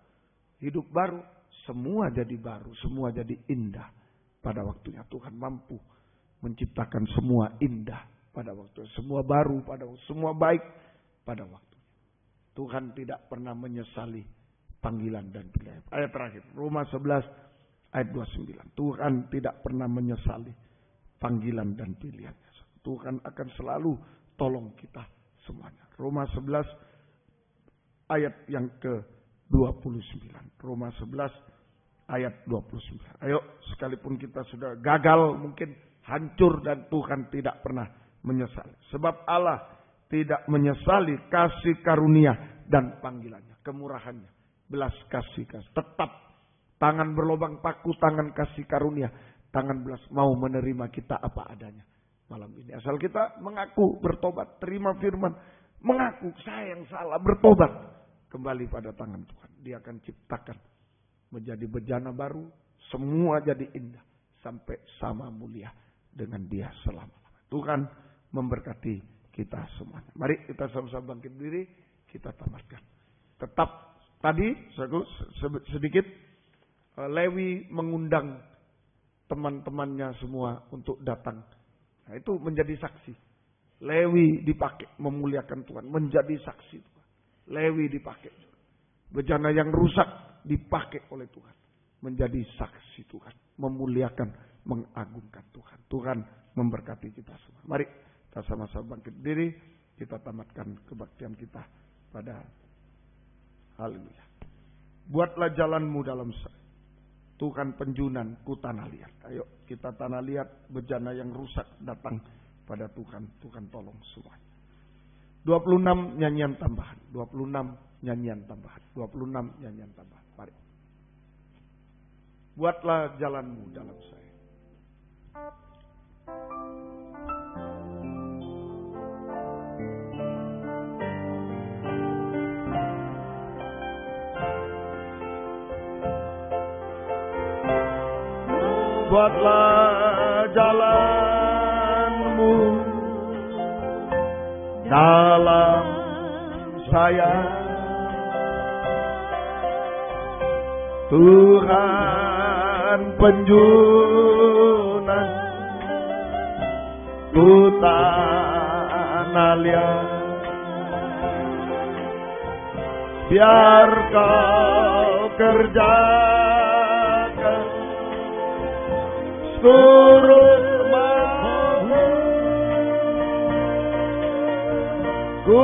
Hidup baru. Semua jadi baru. Semua jadi indah. Pada waktunya Tuhan mampu menciptakan semua indah pada waktu, semua baru pada waktu, semua baik pada waktu. Tuhan tidak pernah menyesali panggilan dan pilihan. Ayat terakhir, Roma 11 ayat 29. Tuhan tidak pernah menyesali panggilan dan pilihannya. Tuhan akan selalu tolong kita semuanya. Roma 11 ayat yang ke-29. Roma 11 ayat 29. Ayo, sekalipun kita sudah gagal mungkin, hancur, dan Tuhan tidak pernah menyesali. Sebab Allah tidak menyesali kasih karunia dan panggilannya. Kemurahannya. Belas kasih. Tetap tangan berlobang paku, tangan kasih karunia. Tangan belas mau menerima kita apa adanya. Malam ini. Asal kita mengaku bertobat. Terima firman. Mengaku saya yang salah. Bertobat. Kembali pada tangan Tuhan. Dia akan ciptakan. Menjadi bejana baru. Semua jadi indah. Sampai sama mulia dengan dia selama-lamanya. Tuhan memberkati kita semuanya. Mari kita sama-sama bangkit diri, kita tamatkan. Tetap tadi sedikit Lewi mengundang teman-temannya semua untuk datang. Nah, itu menjadi saksi. Lewi dipakai memuliakan Tuhan, menjadi saksi Tuhan. Lewi dipakai Bejana yang rusak dipakai oleh Tuhan. Menjadi saksi Tuhan. Memuliakan, mengagungkan Tuhan. Tuhan memberkati kita semua. Mari kita sama-sama bangkit diri. Kita tamatkan kebaktian kita pada haleluya. Buatlah jalanmu dalam saya. Tuhan penjunan ku tanah liat. Ayo kita tanah liat, bejana yang rusak datang pada Tuhan. Tuhan tolong semuanya. 26 nyanyian tambahan. 26 nyanyian tambahan. 26 nyanyian tambahan. Mari. Buatlah jalanmu dalam saya. Buatlah jalanmu dalam saya, Tuhan penjunan ku tanah liat. Biar kau kerjakan turut mau, ku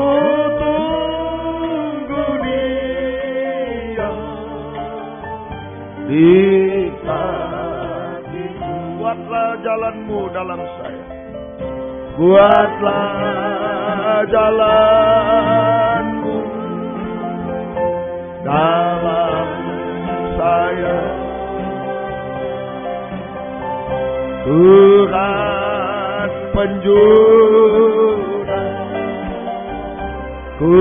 tunggu Dia di kakiku. Buatlah jalanmu dalam saya. Buatlah jalanmu dalam saya. Tuhan penjunan ku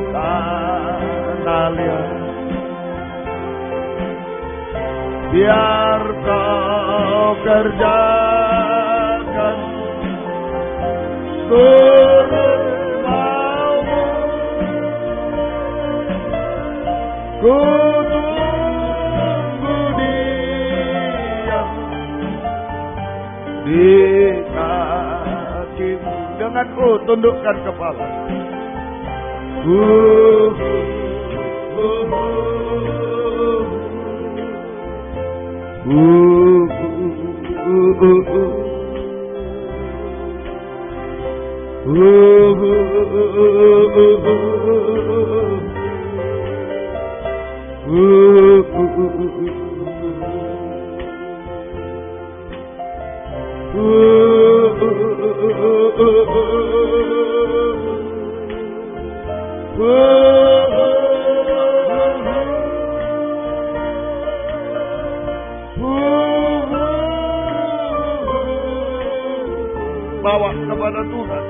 tanah liat. Biar kau kerjakan turut mau-Mu, ku tunggu Dia di kakimu. Dengan tundukkan kepala. Bawa kepada Tuhan.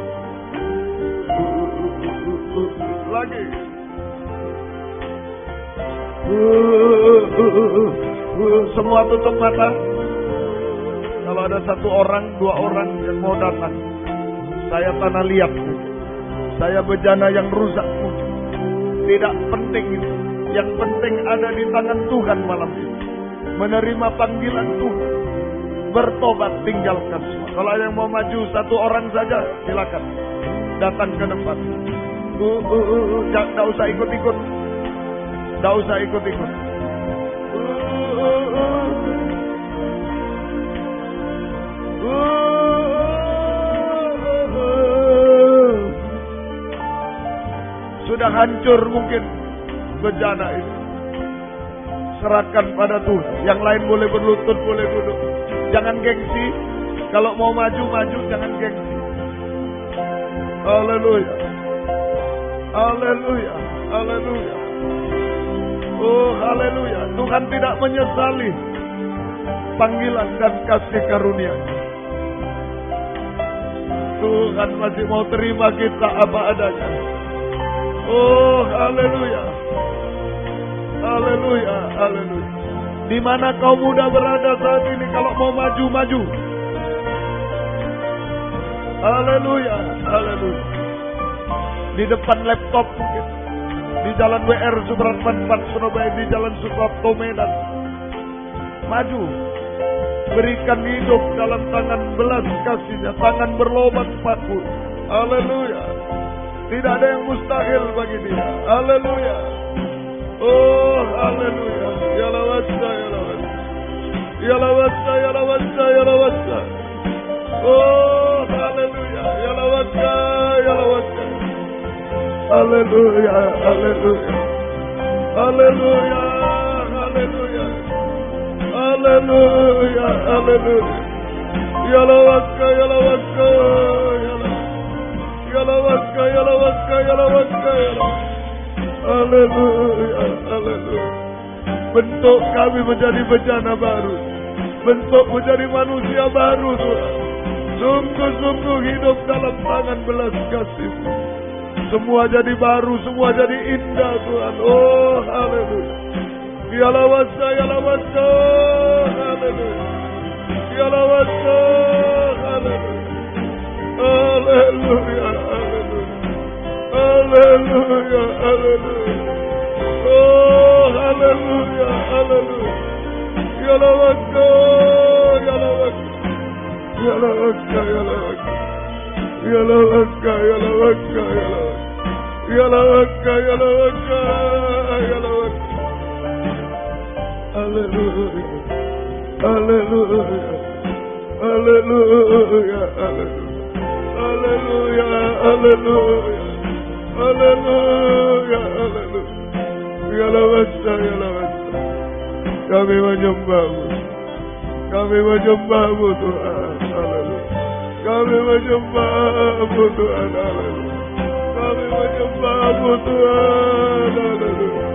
Lagi. Semua tutup mata. Kalau ada satu orang, dua orang yang mau datang, saya tanah liat. Saya bejana yang rusak. Tidak penting itu. Yang penting ada di tangan Tuhan malam ini. Menerima panggilan Tuhan. Bertobat, tinggalkan semua. Kalau ada yang mau maju satu orang saja, silakan datang ke depan. Tidak usah ikut-ikut. Tidak usah ikut-ikut. Sudah hancur mungkin bejana itu. Serahkan pada Tuhan. Yang lain boleh berlutut, boleh duduk. Jangan gengsi. Kalau mau maju, jangan gengsi. Haleluya. Haleluya. Haleluya. Oh, haleluya. Tuhan tidak menyesali panggilan dan kasih karunia. Tuhan masih mau terima kita apa adanya. Oh, haleluya. Haleluya. Haleluya. Di mana kau muda berada saat ini, kalau mau maju. Haleluya, haleluya. Di depan laptop mungkin, di jalan WR Supratman 4 Surabaya, di jalan Suprapto Medan. Maju, berikan hidup dalam tangan belas kasih-Nya, tangan berlobat pakul. Haleluya. Tidak ada yang mustahil bagi Dia. Haleluya. Oh, haleluya. Yalawasa, yalawasa. Yalawasa, yalawasa, yalawasa. Oh, haleluya. Yalawasa, yalawasa. Haleluya, haleluya. Haleluya, haleluya. Haleluya, haleluya. Yalawasa, yalawasa, yalawasa. Yalawasa, yalawasa, yalawasa, yalawasa. Haleluya, haleluya. Bentuk kami menjadi bencana baru. Bentuk menjadi manusia baru, Tuhan. Sungguh-sungguh hidup dalam tangan belas kasih-Mu. Semua jadi baru, semua jadi indah, Tuhan. Oh, haleluya. Yalawasa, yalawasa, haleluya. Yalawasa, haleluya. Haleluya, haleluya. Haleluya, haleluya. Oh, haleluya, haleluya. Yalawaka, yalawaka. Yalawaka, yalawaka. Yalawaka, yalawaka, yalawaka. Yalawaka, yalawaka, yalawaka. Haleluya. Haleluya. Haleluya, haleluya. Haleluya, haleluya. Haleluya, haleluya. Yalawasa, yalawasa. Kami menyembah-Mu. Kami menyembah-Mu, Tuhan. Haleluya. Kami menyembah-Mu, Tuhan. Haleluya. Kami menyembah-Mu, Tuhan. Haleluya.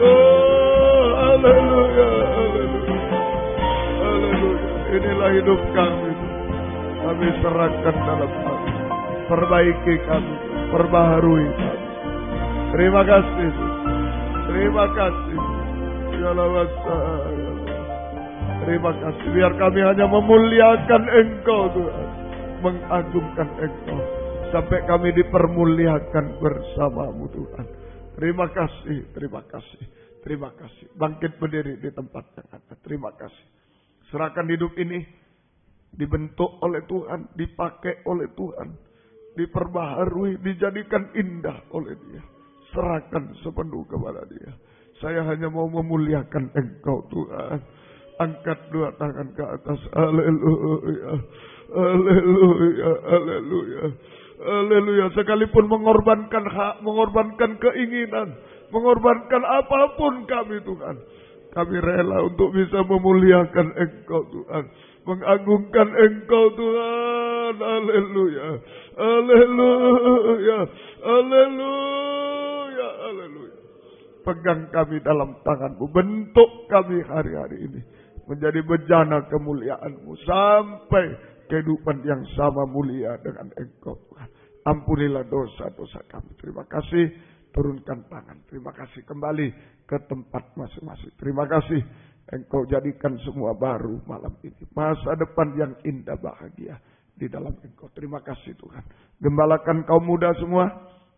Oh, haleluya, haleluya. Haleluya. Inilah hidup kami. Kami serahkan dalam kami. Perbaiki kami. Perbaharui kami. Terima kasih. Terima kasih. Terima kasih. Biar kami hanya memuliakan Engkau, Tuhan. Mengagungkan Engkau. Sampai kami dipermuliakan bersama-Mu, Tuhan. Terima kasih. Terima kasih. Terima kasih. Bangkit berdiri di tempat yang ada. Terima kasih. Serahkan hidup ini. Dibentuk oleh Tuhan. Dipakai oleh Tuhan. Diperbaharui. Dijadikan indah oleh Dia. Serahkan sepenuh kepada Dia. Saya hanya mau memuliakan Engkau, Tuhan. Angkat dua tangan ke atas. Haleluya. Haleluya. Haleluya. Haleluya. Sekalipun mengorbankan hak, mengorbankan keinginan, mengorbankan apapun kami, Tuhan. Kami rela untuk bisa memuliakan Engkau, Tuhan. Mengagungkan Engkau, Tuhan. Haleluya. Haleluya. Haleluya. Haleluya. Pegang kami dalam tangan-Mu. Bentuk kami hari-hari ini. Menjadi bejana kemuliaan-Mu. Sampai kehidupan yang sama mulia dengan Engkau, Tuhan. Ampunilah dosa-dosa kami. Terima kasih. Turunkan tangan. Terima kasih. Kembali ke tempat masing-masing. Terima kasih. Engkau jadikan semua baru malam ini. Masa depan yang indah bahagia di dalam Engkau. Terima kasih, Tuhan. Gembalakan kaum muda semua.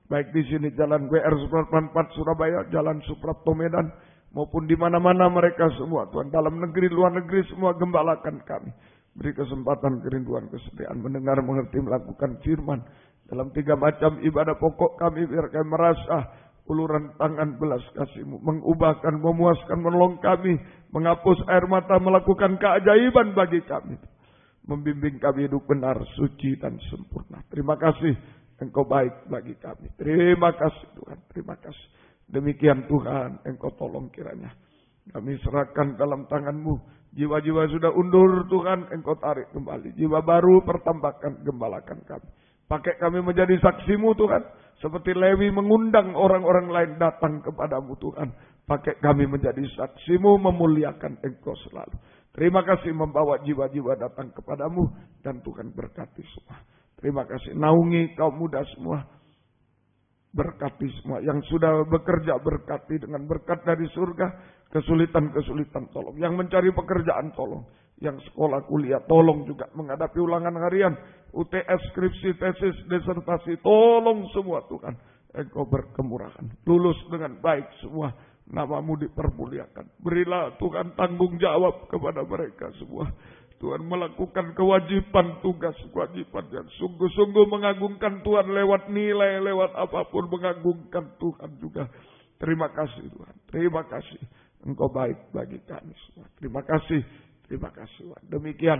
Baik di sini Jalan WR 94 Surabaya, Jalan Suprapto Medan, maupun di mana-mana mereka semua, Tuhan. Dalam negeri, luar negeri, semua gembalakan kami. Beri kesempatan, kerinduan, kesetiaan, mendengar, mengerti, melakukan firman. Dalam 3 macam ibadah pokok kami, biar kami merasa uluran tangan belas kasih-Mu. Mengubahkan, memuaskan, menolong kami. Menghapus air mata, melakukan keajaiban bagi kami. Membimbing kami hidup benar, suci, dan sempurna. Terima kasih. Engkau baik bagi kami. Terima kasih, Tuhan. Terima kasih. Demikian, Tuhan. Engkau tolong kiranya. Kami serahkan dalam tangan-Mu. Jiwa-jiwa sudah undur, Tuhan. Engkau tarik kembali. Jiwa baru pertambahkan, gembalakan kami. Pakai kami menjadi saksi-Mu, Tuhan. Seperti Lewi mengundang orang-orang lain datang kepadamu, Tuhan. Pakai kami menjadi saksi-Mu, memuliakan Engkau selalu. Terima kasih membawa jiwa-jiwa datang kepadamu. Dan Tuhan berkati semua. Terima kasih. Naungi kaum muda semua. Berkati semua. Yang sudah bekerja berkati dengan berkat dari surga. Kesulitan-kesulitan tolong. Yang mencari pekerjaan tolong. Yang sekolah kuliah tolong juga. Menghadapi ulangan harian. UTS, skripsi, tesis, disertasi. Tolong semua, Tuhan. Engkau berkemurahan. Lulus dengan baik semua. Nama-Mu dipermuliakan. Berilah, Tuhan, tanggung jawab kepada mereka semua. Tuhan melakukan kewajiban, tugas kewajiban yang sungguh-sungguh mengagungkan Tuhan lewat nilai, lewat apapun mengagungkan Tuhan juga. Terima kasih Tuhan. Terima kasih. Engkau baik bagi kami semua. Terima kasih. Terima kasih Tuhan. Demikian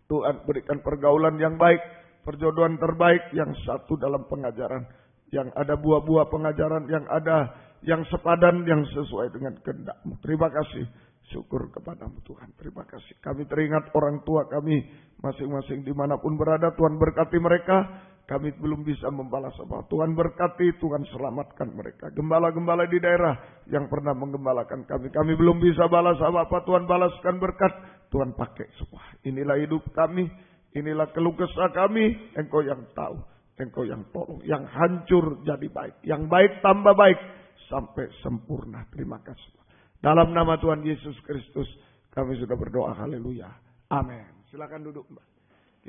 Tuhan berikan pergaulan yang baik, perjodohan terbaik yang satu dalam pengajaran, yang ada buah-buah pengajaran, yang ada yang sepadan, yang sesuai dengan kehendak-Mu. Terima kasih. Syukur kepadamu Tuhan. Terima kasih. Kami teringat orang tua kami masing-masing dimanapun berada. Tuhan berkati mereka. Kami belum bisa membalas apa. Tuhan berkati, Tuhan selamatkan mereka. Gembala-gembala di daerah yang pernah menggembalakan kami. Kami belum bisa balas apa-apa. Tuhan balaskan berkat. Tuhan pakai semua. Inilah hidup kami. Inilah keluh kesah kami. Engkau yang tahu. Engkau yang tolong. Yang hancur jadi baik. Yang baik tambah baik. Sampai sempurna. Terima kasih. Dalam nama Tuhan Yesus Kristus kami sudah berdoa. Haleluya. Amin. Silakan duduk Mbak.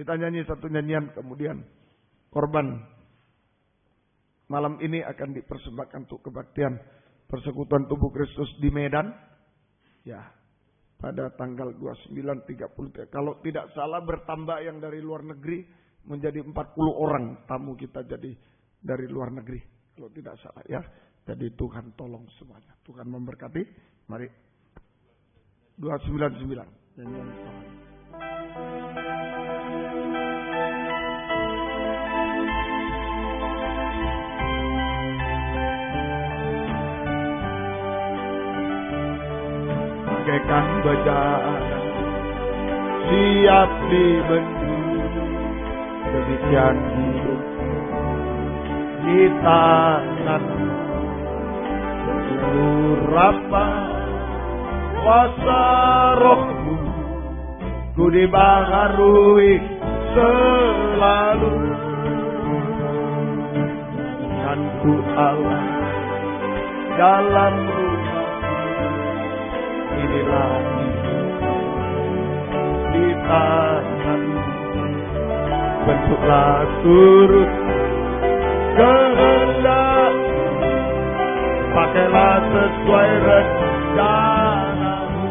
Kita nyanyi satu nyanyian, kemudian korban malam ini akan dipersembahkan untuk kebaktian persekutuan tubuh Kristus di Medan. Ya, pada tanggal 29-30. Kalau tidak salah bertambah yang dari luar negeri menjadi 40 orang tamu kita jadi dari luar negeri. Kalau tidak salah ya. Jadi Tuhan tolong semuanya. Tuhan memberkati. Mari 299 nyanyian Tuhan. Bagaikan bejana siap dibendung, demikian hidup di tangan Rapa kuasa rohmu ku dibaharui selalu dan ku Allah dalam rumah inilah hidup di tanganmu. Bentuklah turut kehendak, pakailah sesuai rencanamu.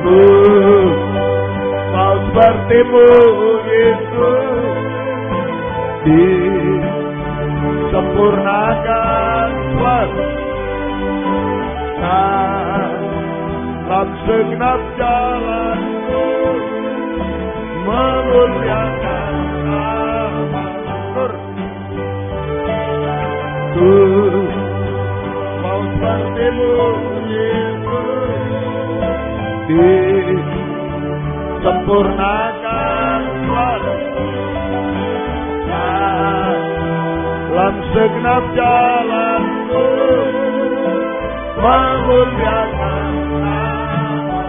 Ku mau sepertimu Yesus, disempurnakan suatu dalam segenap jalanku, memuliakan nama-Mu. Ku mau sepertimu Yesus, disempurnakan suatu dalam segenap jalanku, memuliakan nama-Mu.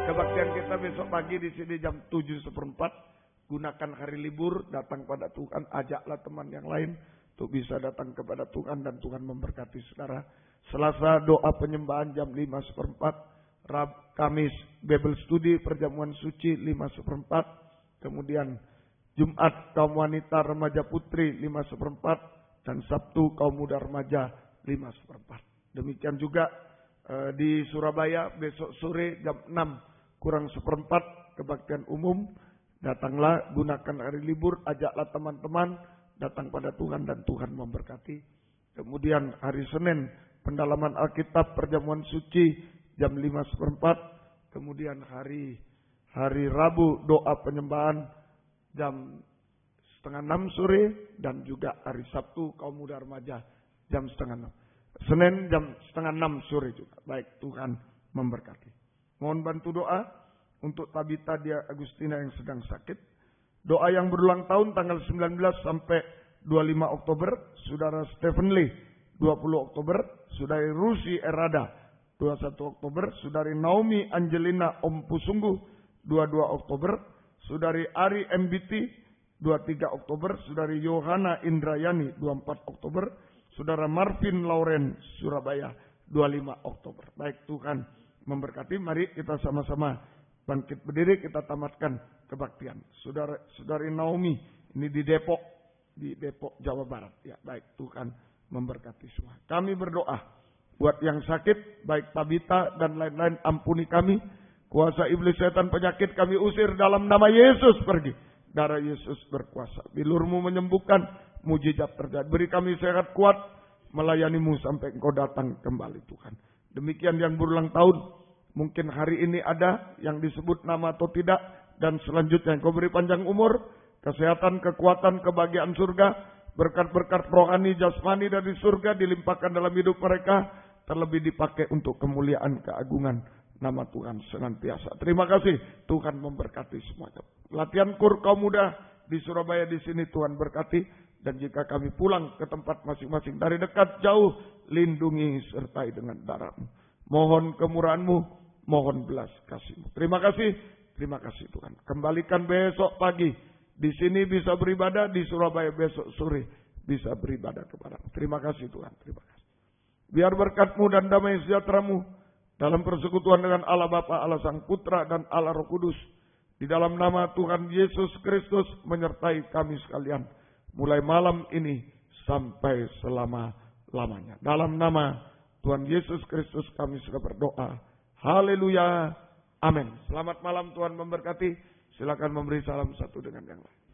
Kebaktian kita besok pagi di sini jam 7:15. Gunakan hari libur, datang pada Tuhan, ajaklah teman yang lain untuk bisa datang kepada Tuhan dan Tuhan memberkati saudara. Selasa doa penyembahan jam 5:15. Kamis Bible Study perjamuan suci 5:15. Kemudian Jumat kaum wanita remaja putri 5:15 dan Sabtu kaum muda remaja 5:15. Demikian juga di Surabaya besok sore jam 6:45 kebaktian umum. Datanglah, gunakan hari libur, ajaklah teman-teman datang pada Tuhan dan Tuhan memberkati. Kemudian hari Senin pendalaman Alkitab perjamuan suci jam 5:15. Kemudian hari Rabu doa penyembahan jam 5:30 sore dan juga hari Sabtu kaum muda remaja jam 5:30. Senin jam 5:30 sore juga. Baik, Tuhan memberkati. Mohon bantu doa untuk Tabita Dia Agustina yang sedang sakit. Doa yang berulang tahun tanggal 19 sampai 25 Oktober. Saudara Stephen Lee 20 Oktober. Saudari Rusi Erada 21 Oktober. Saudari Naomi Angelina Om Pusunggu 22 Oktober. Saudari Ari MBT 23 Oktober. Saudari Yohana Indrayani 24 Oktober. Saudara Marvin Lauren Surabaya 25 Oktober. Baik, Tuhan memberkati. Mari kita sama-sama bangkit berdiri, kita tamatkan kebaktian. Saudari Naomi ini di Depok Jawa Barat. Ya, baik, Tuhan memberkati semua. Kami berdoa buat yang sakit, baik Tabita dan lain-lain, ampuni kami. Kuasa iblis setan penyakit kami usir dalam nama Yesus pergi. Darah Yesus berkuasa. Bilur-Mu menyembuhkan, mujizat terjadi. Beri kami sehat kuat, melayani-Mu sampai Engkau datang kembali Tuhan. Demikian yang berulang tahun. Mungkin hari ini ada yang disebut nama atau tidak. Dan selanjutnya Engkau beri panjang umur, kesehatan, kekuatan, kebahagiaan surga, berkat-berkat rohani, jasmani dari surga dilimpahkan dalam hidup mereka. Terlebih dipakai untuk kemuliaan, keagungan nama Tuhan senantiasa. Terima kasih Tuhan memberkati semuanya. Latihan kur kaum muda di Surabaya di sini Tuhan berkati. Dan jika kami pulang ke tempat masing-masing dari dekat jauh, lindungi sertai dengan darah-Mu. Mohon kemurahan-Mu, mohon belas kasih-Mu. Terima kasih Tuhan. Kembalikan besok pagi. Di sini bisa beribadah, di Surabaya besok sore bisa beribadah kepada-Mu. Terima kasih Tuhan, terima kasih. Biar berkat-Mu dan damai sejahtera-Mu dalam persekutuan dengan Allah Bapa, Allah Sang Putra, dan Allah Roh Kudus. Di dalam nama Tuhan Yesus Kristus menyertai kami sekalian. Mulai malam ini sampai selama-lamanya. Dalam nama Tuhan Yesus Kristus kami sudah berdoa. Haleluya. Amin. Selamat malam, Tuhan memberkati. Silakan memberi salam satu dengan yang lain.